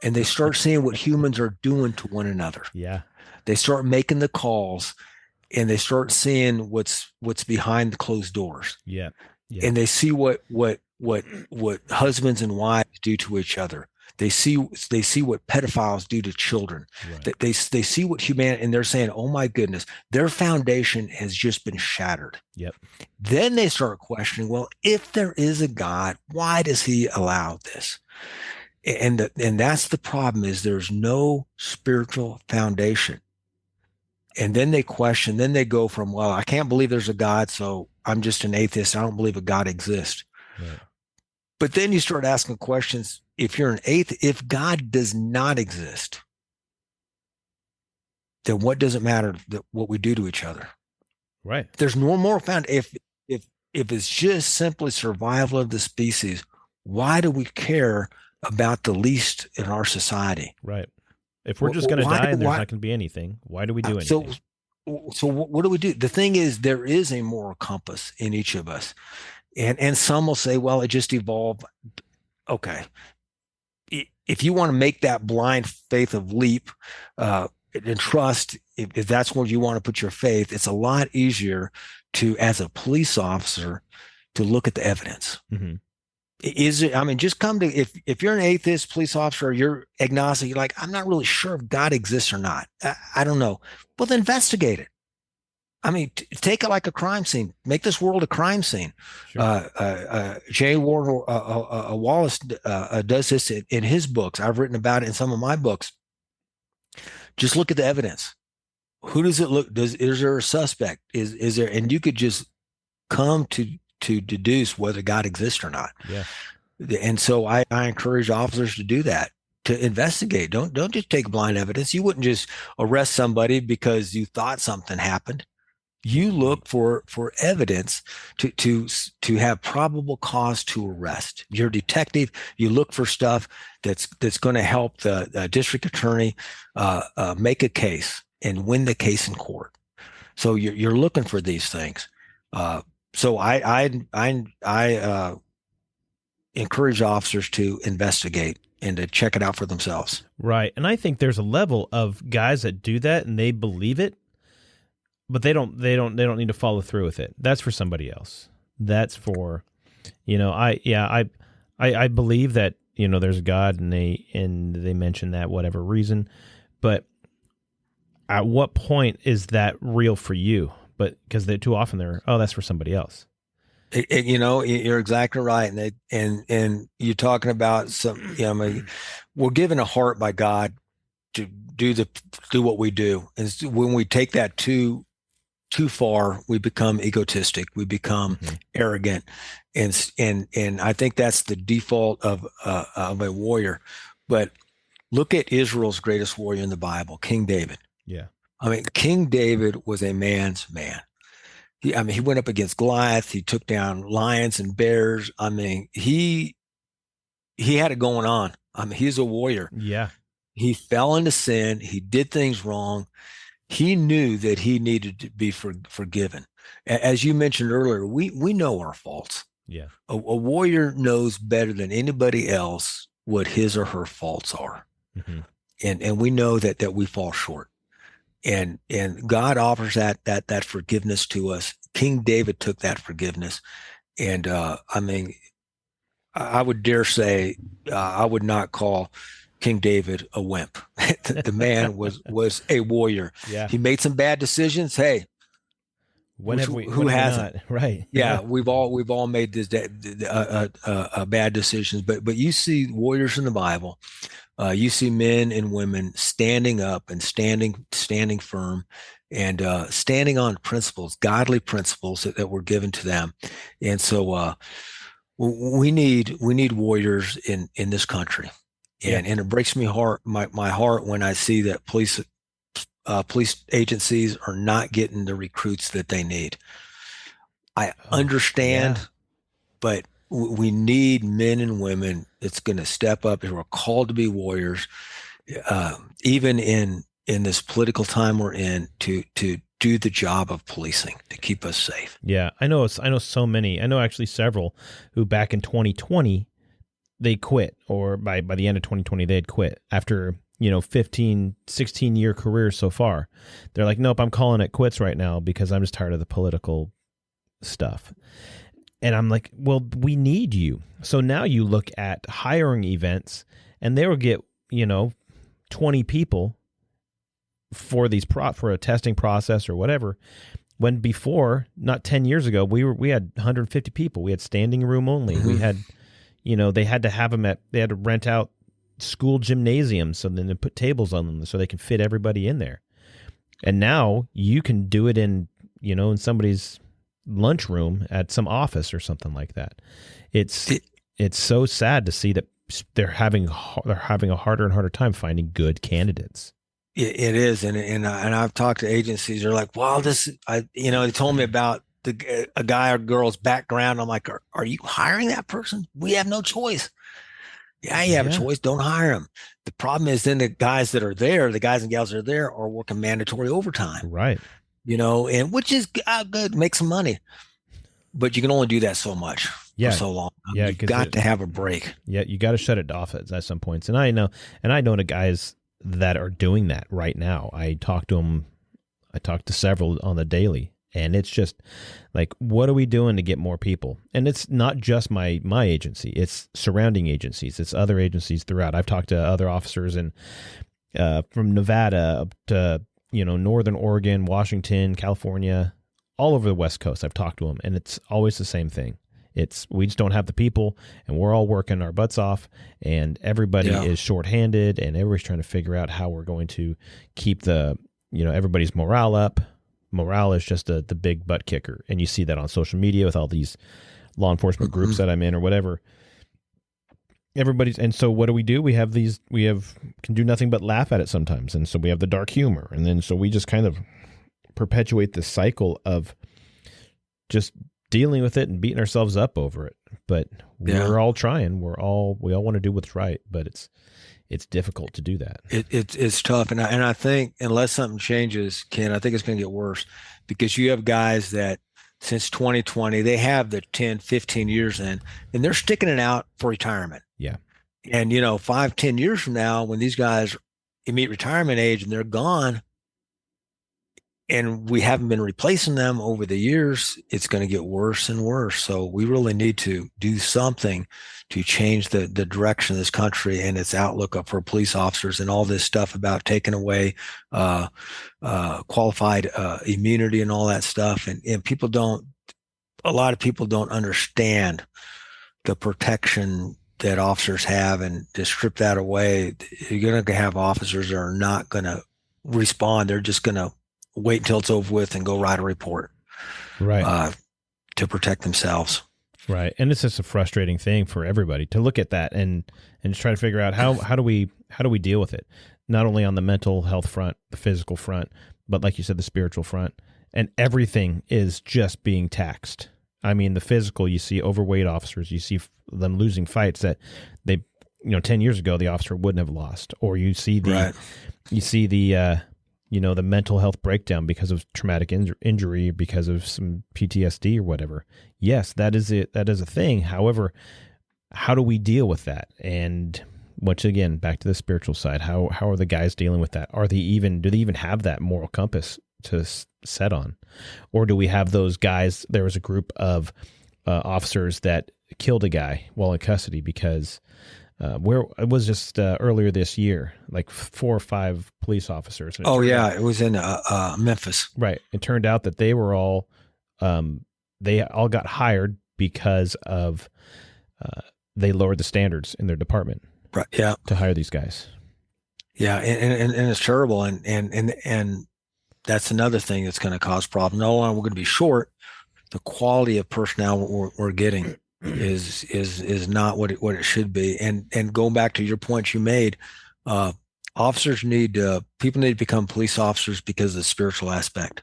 and they start seeing what humans are doing to one another. Yeah. They start making the calls and they start seeing what's behind the closed doors. Yeah. And they see what husbands and wives do to each other. They see what pedophiles do to children. Right. They see what humanity, and they're saying, "Oh my goodness, their foundation has just been shattered." Yep. Then they start questioning, well, if there is a God, why does he allow this? And that's the problem, is there's no spiritual foundation. And then they question, then they go from, well, I can't believe there's a God, so I'm just an atheist. I don't believe a God exists. Right. But then you start asking questions. If you're an atheist, if God does not exist, then what does it matter what we do to each other? Right. There's no more found. If it's just simply survival of the species, why do we care about the least in our society? Right. If we're just going to die and there's not going to be anything, why do we do anything? So what do we do? The thing is, there is a moral compass in each of us. And some will say, well, it just evolved. Okay. if you want to make that blind faith of leap and trust, if that's where you want to put your faith, it's a lot easier to, as a police officer, to look at the evidence. Mm-hmm. Is it, I mean, just come to, if you're an atheist police officer, or you're agnostic, you're like, I'm not really sure if God exists or not. I don't know. Well, then investigate it. I mean, take it like a crime scene. Make this world a crime scene. Sure. J. Ward Wallace does this in his books. I've written about it in some of my books. Just look at the evidence. Who does it look? Is there a suspect? Is there? And you could just come to deduce whether God exists or not. Yeah. And so I encourage officers to do that, to investigate. Don't just take blind evidence. You wouldn't just arrest somebody because you thought something happened. You look for evidence to have probable cause to arrest. You're a detective. You look for stuff that's going to help the district attorney make a case and win the case in court. So you're looking for these things. So I encourage officers to investigate and to check it out for themselves. Right, and I think there's a level of guys that do that and they believe it, but they don't need to follow through with it. That's for somebody else. That's for, I believe that, there's a God and they mention that whatever reason, but at what point is that real for you? But because too often that's for somebody else. You're exactly right, and you're talking about some. We're given a heart by God to do what we do, and when we take that too far, we become egotistic, we become arrogant, and I think that's the default of a warrior. But look at Israel's greatest warrior in the Bible, King David. Yeah. I mean, King David was a man's man. He went up against Goliath. He took down lions and bears. I mean, he had it going on. I mean, he's a warrior. Yeah. He fell into sin. He did things wrong. He knew that he needed to be forgiven. As you mentioned earlier, we know our faults. Yeah. A warrior knows better than anybody else what his or her faults are. Mm-hmm. And we know that we fall short. And God offers that forgiveness to us. King David took that forgiveness, and I would dare say I would not call King David a wimp. The man was a warrior. Yeah. He made some bad decisions. Hey, who hasn't? Right. Yeah, we've all made this bad decisions. But you see warriors in the Bible. You see men and women standing up and standing firm, and standing on principles, godly principles that were given to them. And so we need warriors in this country. And it breaks my heart when I see that police agencies are not getting the recruits that they need. I understand, but we need men and women that's going to step up, and we're called to be warriors, even in this political time we're in, to do the job of policing, to keep us safe. Yeah, I know so many. I know actually several who back in 2020 they quit, or by the end of 2020 they had quit after 15, 16 year careers so far. They're like, nope, I'm calling it quits right now because I'm just tired of the political stuff. And I'm like, well, we need you. So now you look at hiring events, and they will get 20 people for these for a testing process or whatever. When before, not 10 years ago, we had 150 people. We had standing room only. Mm-hmm. We had, they had to have them they had to rent out school gymnasiums, so then they put tables on them so they can fit everybody in there. And now you can do it in somebody's lunchroom at some office or something like that. It's so sad to see that they're having a harder and harder time finding good candidates. It is, and I've talked to agencies. They're like, "Well, they told me about a guy or girl's background." I'm like, "Are you hiring that person? We have no choice." Yeah, you have a choice. Don't hire them. The problem is then the guys that are there, the guys and gals that are there, are working mandatory overtime. Right. And which is good, make some money. but you can only do that so much for so long. Yeah, You've got to have a break. Yeah, you got to shut it off at some points. And I know the guys that are doing that right now. I talk to them. I talk to several on the daily, and it's just like, what are we doing to get more people? And it's not just my agency; it's surrounding agencies, it's other agencies throughout. I've talked to other officers from Nevada up to Northern Oregon, Washington, California, all over the West Coast. I've talked to them, and it's always the same thing. We just don't have the people, and we're all working our butts off, and everybody is shorthanded, and everybody's trying to figure out how we're going to keep everybody's morale up. Morale is just the big butt kicker, and you see that on social media with all these law enforcement groups that I'm in or whatever. And so what do? We can do nothing but laugh at it sometimes, and so we have the dark humor, and then so we just kind of perpetuate this cycle of just dealing with it and beating ourselves up over it. But we're all trying. We all want to do what's right, but it's difficult to do that. It's tough. And I think unless something changes, Ken, I think it's going to get worse, because you have guys that since 2020, they have the 10, 15 years in, and they're sticking it out for retirement. Yeah. And, 5, 10 years from now, when these guys meet retirement age and they're gone, and we haven't been replacing them over the years, it's going to get worse and worse. So we really need to do something to change the direction of this country and its outlook for police officers, and all this stuff about taking away qualified immunity and all that stuff. And a lot of people don't understand the protection that officers have, and to strip that away, you're going to have officers that are not going to respond. They're just going to wait until it's over with and go write a report, right, to protect themselves. Right. And it's just a frustrating thing for everybody to look at that and try to figure out how do we deal with it, not only on the mental health front, the physical front, but like you said, the spiritual front. And everything is just being taxed. I mean, the physical, you see overweight officers, you see them losing fights that they 10 years ago the officer wouldn't have lost, or you see the the mental health breakdown because of traumatic injury, because of some PTSD or whatever. Yes, that is it. That is a thing. However, how do we deal with that? And once again, back to the spiritual side, how are the guys dealing with that? Do they even have that moral compass to set on? Or do we have those guys? There was a group of officers that killed a guy while in custody because where it was just earlier this year, like 4 or 5 police officers. It was in Memphis. Right. It turned out that they were all got hired because of they lowered the standards in their department. Right. Yeah. To hire these guys. Yeah, and it's terrible, and that's another thing that's going to cause problems. Not only are we going to be short, the quality of personnel we're getting is not what it should be. And going back to your point you made, officers people need to become police officers because of the spiritual aspect.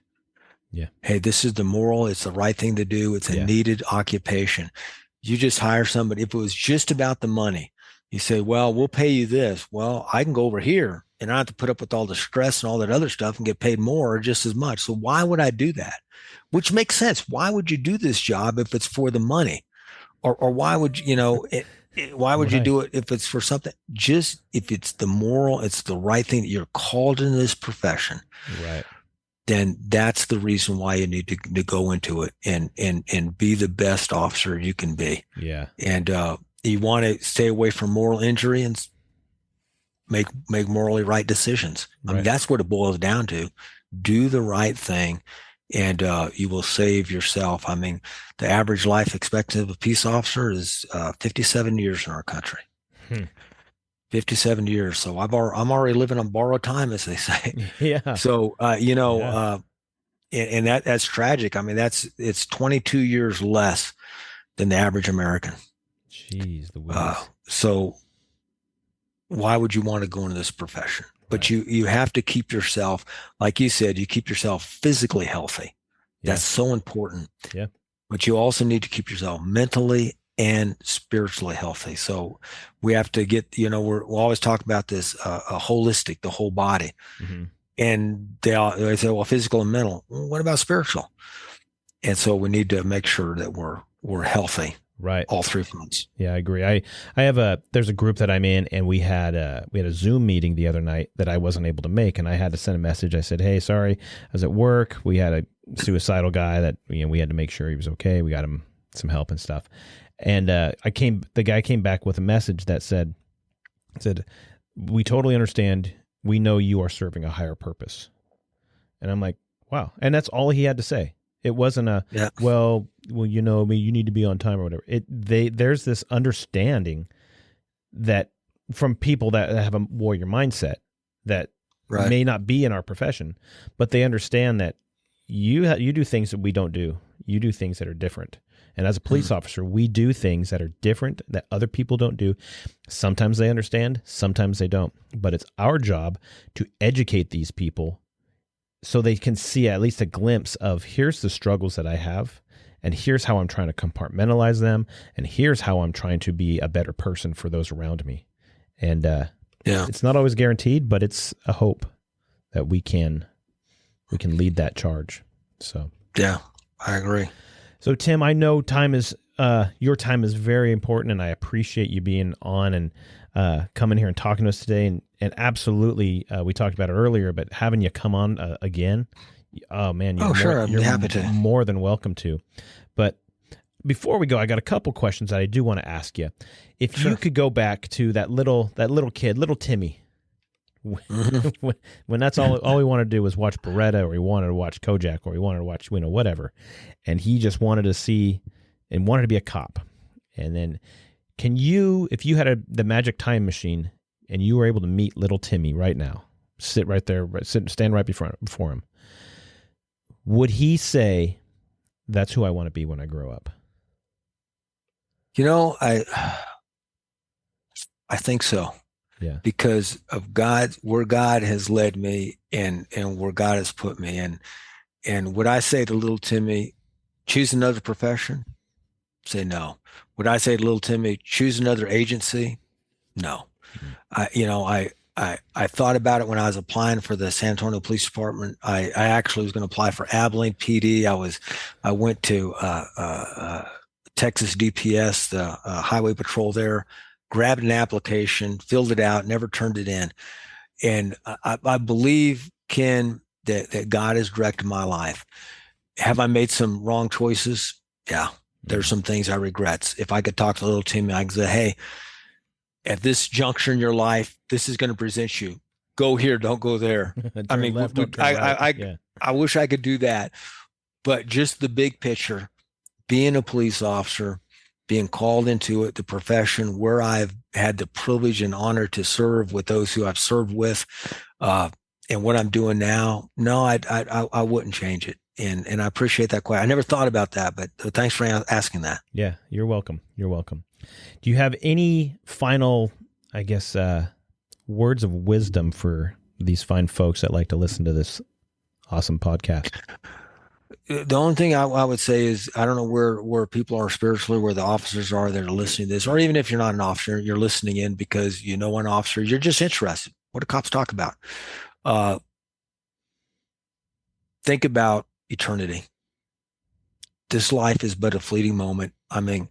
Yeah. Hey, this is the moral. It's the right thing to do. It's a needed occupation. You just hire somebody. If it was just about the money, you say, well, we'll pay you this. Well, I can go over here and I don't have to put up with all the stress and all that other stuff and get paid more or just as much. So why would I do that? Which makes sense. Why would you do this job if it's for the money? Or why would why would you do it if it's for something? Just if it's the moral, it's the right thing that you're called into this profession. Right. Then that's the reason why you need to go into it and be the best officer you can be. Yeah. And you want to stay away from moral injury and make morally right decisions. Right. I mean, that's what it boils down to. Do the right thing, and you will save yourself. I mean, the average life expectancy of a peace officer is 57 years in our country. 57 years. So I'm already living on borrowed time, as they say. Yeah. So, and that's tragic. I mean, it's 22 years less than the average American. Jeez, so why would you want to go into this profession? But you have to keep yourself, like you said, you keep yourself physically healthy. Yeah. That's so important. Yeah. But you also need to keep yourself mentally and spiritually healthy. So we have to get, we'll always talk about this, holistic, the whole body. Mm-hmm. And they say, well, physical and mental. Well, what about spiritual? And so we need to make sure that we're healthy, Right. all 3 fronts. Yeah, I agree. I have there's a group that I'm in, and we had a Zoom meeting the other night that I wasn't able to make, and I had to send a message. I said, "Hey, sorry, I was at work. We had a suicidal guy that we had to make sure he was okay. We got him some help and stuff." And the guy came back with a message that said, "We totally understand. We know you are serving a higher purpose." And I'm like, wow. And that's all he had to say. It wasn't well, you know me, you need to be on time or whatever. There's this understanding that from people that have a warrior mindset that may not be in our profession, but they understand that you do things that we don't do. You do things that are different. And as a police officer, we do things that are different that other people don't do. Sometimes they understand, sometimes they don't. But it's our job to educate these people so they can see at least a glimpse of here's the struggles that I have, and here's how I'm trying to compartmentalize them, and here's how I'm trying to be a better person for those around me. And it's not always guaranteed, but it's a hope that we can lead that charge. So yeah, I agree. So Tim, I know your time is very important, and I appreciate you being on and coming here and talking to us today. And absolutely, we talked about it earlier, but having you come on again, oh man, I'd be happy to. More than welcome to. But before we go, I got a couple questions that I do want to ask you. If you could go back to that little kid, little Timmy, when that's all he wanted to do was watch Beretta, or he wanted to watch Kojak, or he wanted to watch whatever, and he just wanted to see and wanted to be a cop. And then, if you had the magic time machine and you were able to meet little Timmy right now, sit right there, stand right before him, would he say, "That's who I want to be when I grow up"? I think so. Yeah. Because of God, where God has led me and where God has put me. And would I say to little Timmy, choose another profession? Say no. Would I say to little Timmy, choose another agency? No. I thought about it when I was applying for the San Antonio Police Department. I actually was going to apply for Abilene PD. I went to Texas DPS, the highway patrol there, grabbed an application, filled it out, never turned it in. And I believe, Ken, that God has directed my life. Have I made some wrong choices? Yeah. There's some things I regret. If I could talk to little Timmy, I could say, hey, at this juncture in your life, this is going to present you. Go here, don't go there. I mean, I wish I could do that. But just the big picture, being a police officer, being called into it, the profession where I've had the privilege and honor to serve with those who I've served with, and what I'm doing now, no, I wouldn't change it. And I appreciate that question. I never thought about that, but thanks for asking that. Yeah, you're welcome. You're welcome. Do you have any final, I guess, words of wisdom for these fine folks that like to listen to this awesome podcast? The only thing I would say is, I don't know where people are spiritually, where the officers are that are listening to this, or even if you're not an officer, you're listening in because you know an officer, you're just interested. What do cops talk about? Think about eternity. This life is but a fleeting moment. I mean,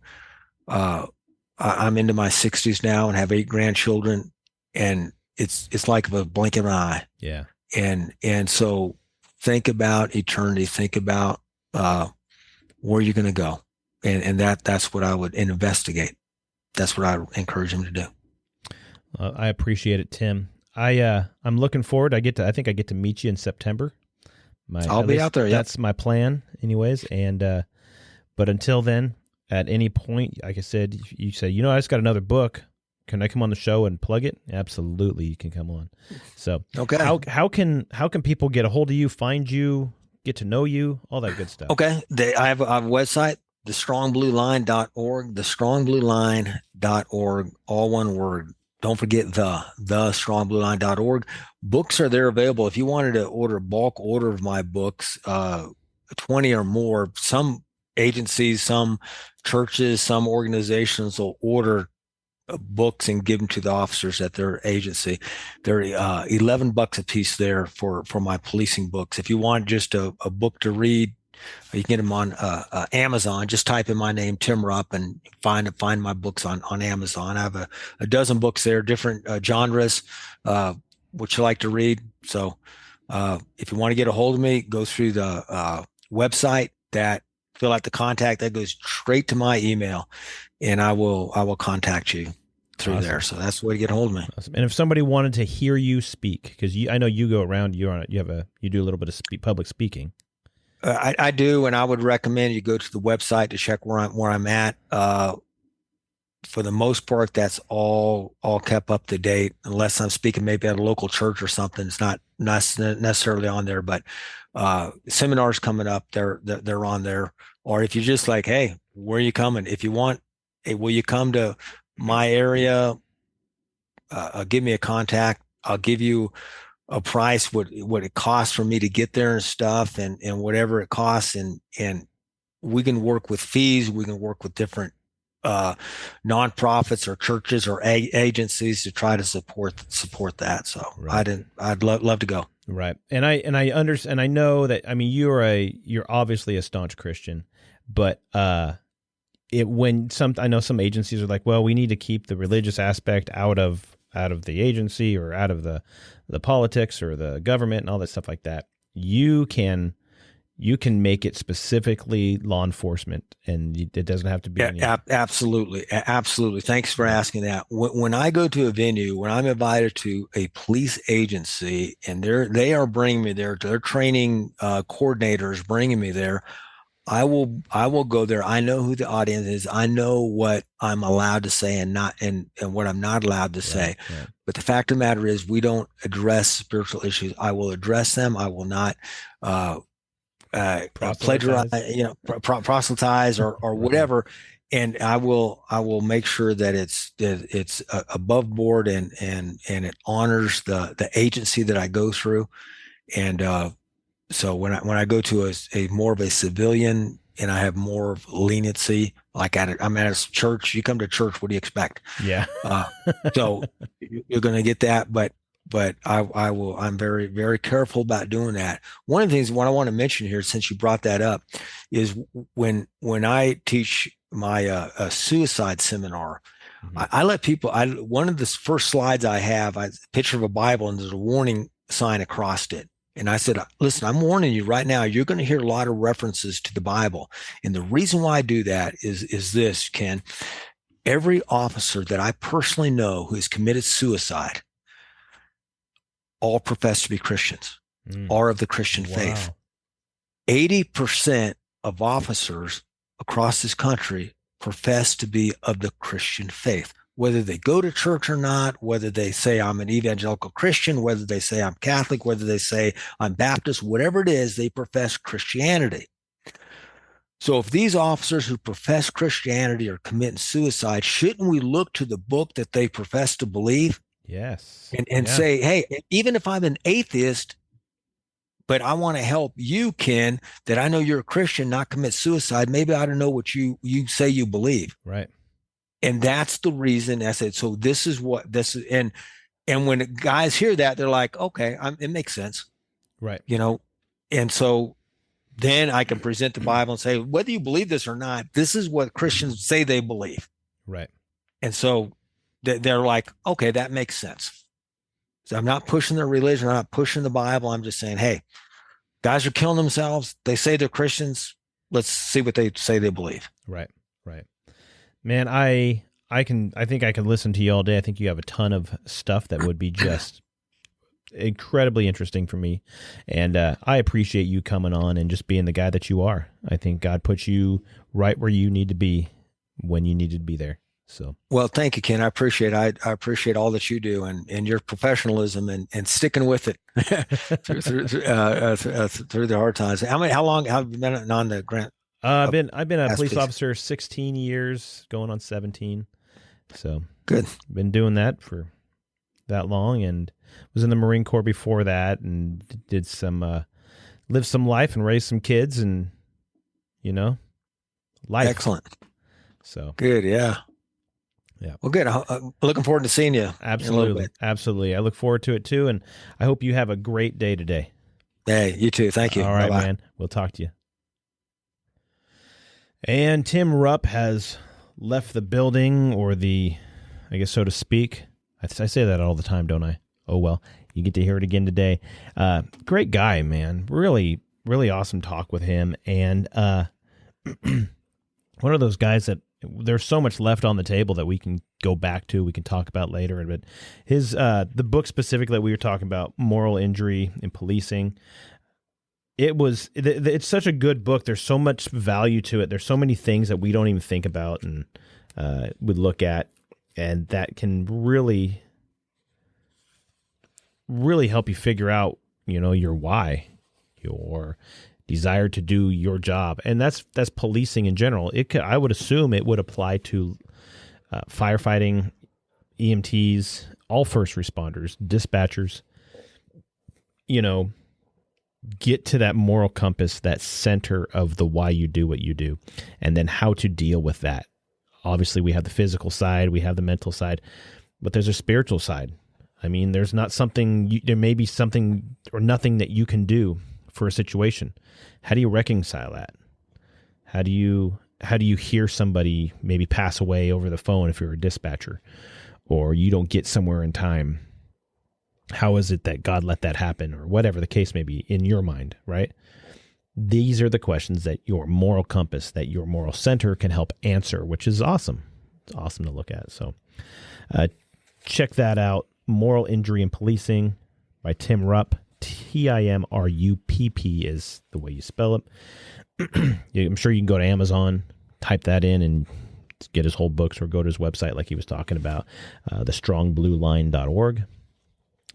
I'm into my 60s now and have 8 grandchildren, and it's like a blink of an eye. Yeah. And so think about eternity. Think about where you're going to go, and that's what I would investigate. That's what I encourage them to do. I appreciate it, Tim. I'm looking forward. I think I get to meet you in September. I'll be out there. That's my plan, anyways. And but until then, at any point, like I said, you say, I just got another book. Can I come on the show and plug it? Absolutely, you can come on. So, okay. How can people get a hold of you, find you, get to know you, all that good stuff? Okay, I have a website, thestrongblueline.org, thestrongblueline.org, all one word. Don't forget thestrongblueline.org. Books are there available. If you wanted to order a bulk order of my books, 20 or more, some agencies, some churches, some organizations will order books and give them to the officers at their agency. They're $11 a piece there for my policing books. If you want just a book to read, You can get them on Amazon. Just type in my name, Tim Rupp, and find my books on Amazon. I have a dozen books there, different genres, which you like to read. So if you want to get a hold of me, go through the website, fill out the contact, that goes straight to my email, and I will contact you through there. So that's the way to get a hold of me. Awesome. And if somebody wanted to hear you speak, because I know you go around, you do a little bit of public speaking. I do, and I would recommend you go to the website to check where I'm at. For the most part, that's all kept up to date, unless I'm speaking maybe at a local church or something. It's not necessarily on there, but seminars coming up, they're on there. Or if you're just like, hey, where are you coming? If you want, hey, will you come to my area? Give me a contact. I'll give you a price, what it costs for me to get there and stuff, and whatever it costs, and we can work with fees. We can work with different nonprofits or churches or agencies to try to support that. So right. I'd love to go. Right. And I understand, and I know that, I mean, you're obviously a staunch Christian, but I know some agencies are like, well, we need to keep the religious aspect out of the agency or out of the politics or the government and all that stuff like that. You can make it specifically law enforcement, and it doesn't have to be. Absolutely. Thanks for asking that. When I go to a venue, when I'm invited to a police agency, and they are bringing me there, their training coordinators bringing me there, I will go there. I know who the audience is. I know what I'm allowed to say and what I'm not allowed to say. Right. But the fact of the matter is, we don't address spiritual issues. I will address them. I will not plagiarize, proselytize or whatever. And I will make sure that it's above board and it honors the agency that I go through. And so when I go to a more of a civilian, and I have more of leniency, like I'm at a church. You come to church, what do you expect? Yeah. So you're going to get that, but I'm very, very careful about doing that. One of the things what I want to mention here, since you brought that up, is when I teach my suicide seminar, mm-hmm. I let people. One of the first slides I have, a picture of a Bible, and there's a warning sign across it. And I said, listen, I'm warning you right now, you're going to hear a lot of references to the Bible. And the reason why I do that is this, Ken. Every officer that I personally know who has committed suicide, all profess to be Christians, are of the Christian faith. 80% of officers across this country profess to be of the Christian faith. Whether they go to church or not, whether they say I'm an evangelical Christian, whether they say I'm Catholic, whether they say I'm Baptist, whatever it is, they profess Christianity. So if these officers who profess Christianity are committing suicide, shouldn't we look to the book that they profess to believe? Yes. And say, hey, even if I'm an atheist, but I want to help you, Ken, that I know you're a Christian, not commit suicide, maybe I don't know what you say you believe. Right. And that's the reason I said, so this is what this is. And when guys hear that, they're like, okay, it makes sense. Right. And so then I can present the Bible and say, whether you believe this or not, this is what Christians say they believe. Right. And so they're like, okay, that makes sense. So I'm not pushing their religion. I'm not pushing the Bible. I'm just saying, hey, guys are killing themselves. They say they're Christians. Let's see what they say they believe. Right. Right. Man, I think I can listen to you all day. I think you have a ton of stuff that would be just incredibly interesting for me. And I appreciate you coming on and just being the guy that you are. I think God put you right where you need to be when you needed to be there. So, well, thank you, Ken. I appreciate I appreciate all that you do and your professionalism and sticking with it through the hard times. How long have you been on the grant? I've been a police officer 16 years, going on 17. So good. Been doing that for that long, and was in the Marine Corps before that, and did some lived some life and raised some kids, and life. Excellent. So good. Yeah. Well, good. Looking forward to seeing you. Absolutely. Absolutely. I look forward to it too, and I hope you have a great day today. Hey, you too. Thank you. All right, Bye-bye. man. We'll talk to you. And Tim Rupp has left the building, or I guess so to speak. I say that all the time, don't I? Oh, well, you get to hear it again today. Great guy, man. Really, really awesome talk with him. And one of those guys that there's so much left on the table that we can go back to, we can talk about later. But his the book specifically that we were talking about, Moral Injury in Policing, it's such a good book. There's so much value to it. There's so many things that we don't even think about and would look at, and that can really, really help you figure out, your why, your desire to do your job. And that's policing in general. I would assume it would apply to firefighting, EMTs, all first responders, dispatchers. Get to that moral compass, that center of the why you do what you do, and then how to deal with that. Obviously, we have the physical side, we have the mental side, but there's a spiritual side. I mean, there's not something, there may be something or nothing that you can do for a situation. How do you reconcile that? How do you hear somebody maybe pass away over the phone if you're a dispatcher, or you don't get somewhere in time? How is it that God let that happen, or whatever the case may be in your mind, right? These are the questions that your moral compass, that your moral center can help answer, which is awesome. It's awesome to look at. So check that out. Moral Injury in Policing by Tim Rupp. Timrupp is the way you spell it. I'm sure you can go to Amazon, type that in, and get his whole books, or go to his website like he was talking about, thestrongblueline.org.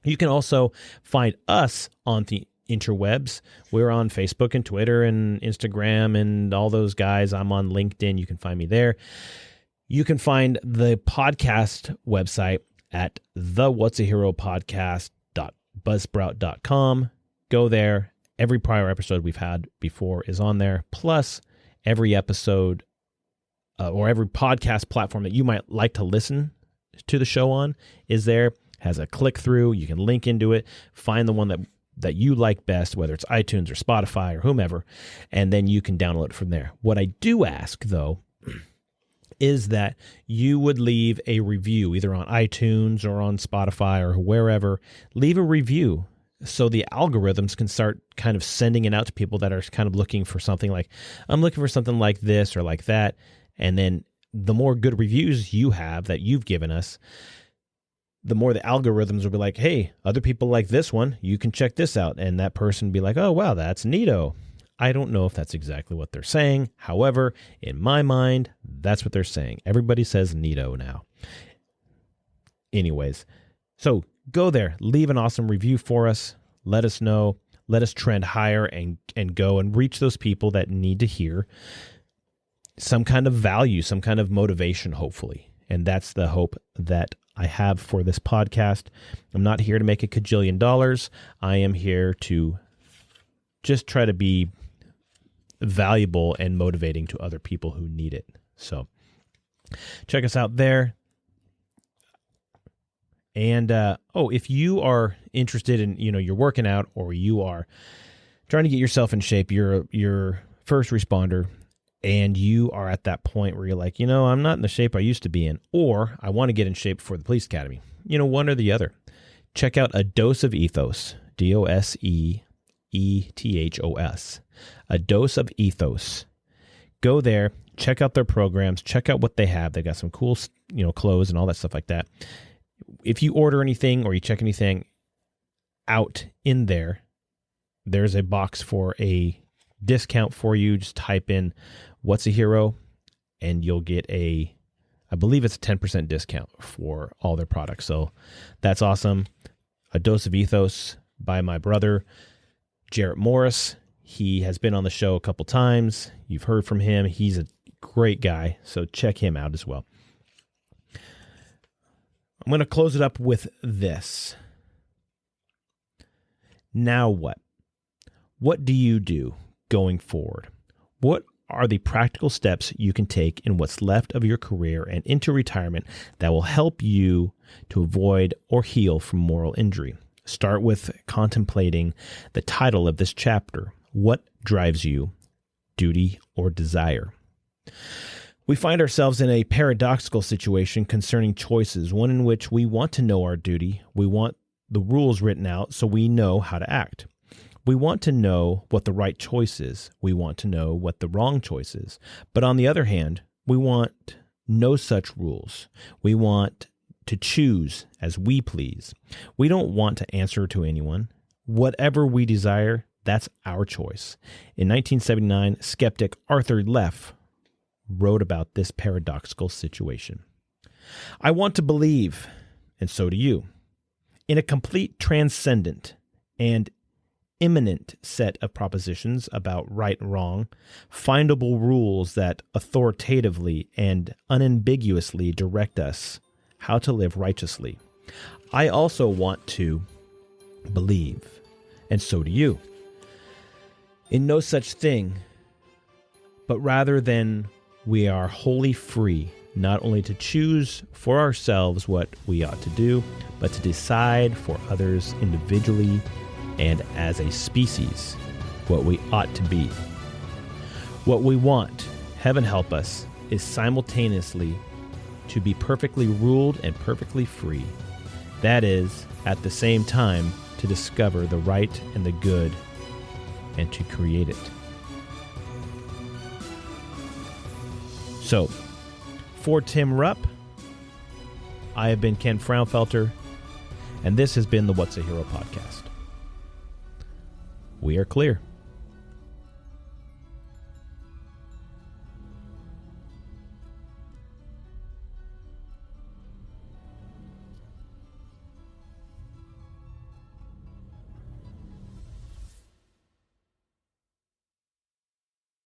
You can also find us on the interwebs. We're on Facebook and Twitter and Instagram and all those guys. I'm on LinkedIn. You can find me there. You can find the podcast website at thewhat'saheropodcast.buzzsprout.com. Go there. Every prior episode we've had before is on there. Plus, every episode or every podcast platform that you might like to listen to the show on is there. Has a click through. You can link into it, find the one that you like best, whether it's iTunes or Spotify or whomever, and then you can download it from there. What I do ask, though, is that you would leave a review either on iTunes or on Spotify or wherever. Leave a review so the algorithms can start kind of sending it out to people that are kind of looking for something like, I'm looking for something like this or like that. And then the more good reviews you have that you've given us, the more the algorithms will be like, hey, other people like this one, you can check this out. And that person be like, oh, wow, that's neato. I don't know if that's exactly what they're saying. However, in my mind, that's what they're saying. Everybody says neato now. Anyways, so go there, leave an awesome review for us. Let us know. Let us trend higher and go and reach those people that need to hear some kind of value, some kind of motivation, hopefully. And that's the hope that I have for this podcast. I'm not here to make a cajillion dollars. I am here to just try to be valuable and motivating to other people who need it. So check us out there. And if you are interested in, you're working out, or you are trying to get yourself in shape, you're first responder, and you are at that point where you're like, I'm not in the shape I used to be in, or I want to get in shape for the police academy, one or the other. Check out A Dose of Ethos, DOSEETHOS, A Dose of Ethos. Go there, check out their programs, check out what they have. They got some cool, clothes and all that stuff like that. If you order anything or you check anything out in there, there's a box for a discount for you. Just type in What's a Hero and you'll get I believe it's a 10% discount for all their products. So that's awesome. A Dose of Ethos by my brother, Jarrett Morris. He has been on the show a couple times. You've heard from him. He's a great guy. So check him out as well. I'm going to close it up with this. Now what? What do you do going forward? What are the practical steps you can take in what's left of your career and into retirement that will help you to avoid or heal from moral injury? Start with contemplating the title of this chapter. What drives you, duty or desire? We find ourselves in a paradoxical situation concerning choices, one in which we want to know our duty. We want the rules written out so we know how to act. We want to know what the right choice is. We want to know what the wrong choice is. But on the other hand, we want no such rules. We want to choose as we please. We don't want to answer to anyone. Whatever we desire, that's our choice. In 1979, skeptic Arthur Leff wrote about this paradoxical situation. I want to believe, and so do you, in a complete transcendent and immanent set of propositions about right and wrong, findable rules that authoritatively and unambiguously direct us how to live righteously. I also want to believe, and so do you, in no such thing, but rather than we are wholly free, not only to choose for ourselves what we ought to do, but to decide for others individually and as a species what we ought to be. What we want, heaven help us, is simultaneously to be perfectly ruled and perfectly free. That is, at the same time, to discover the right and the good and to create it. So, for Tim Rupp, I have been Ken Frownfelter, and this has been the What's a Hero podcast. We are clear.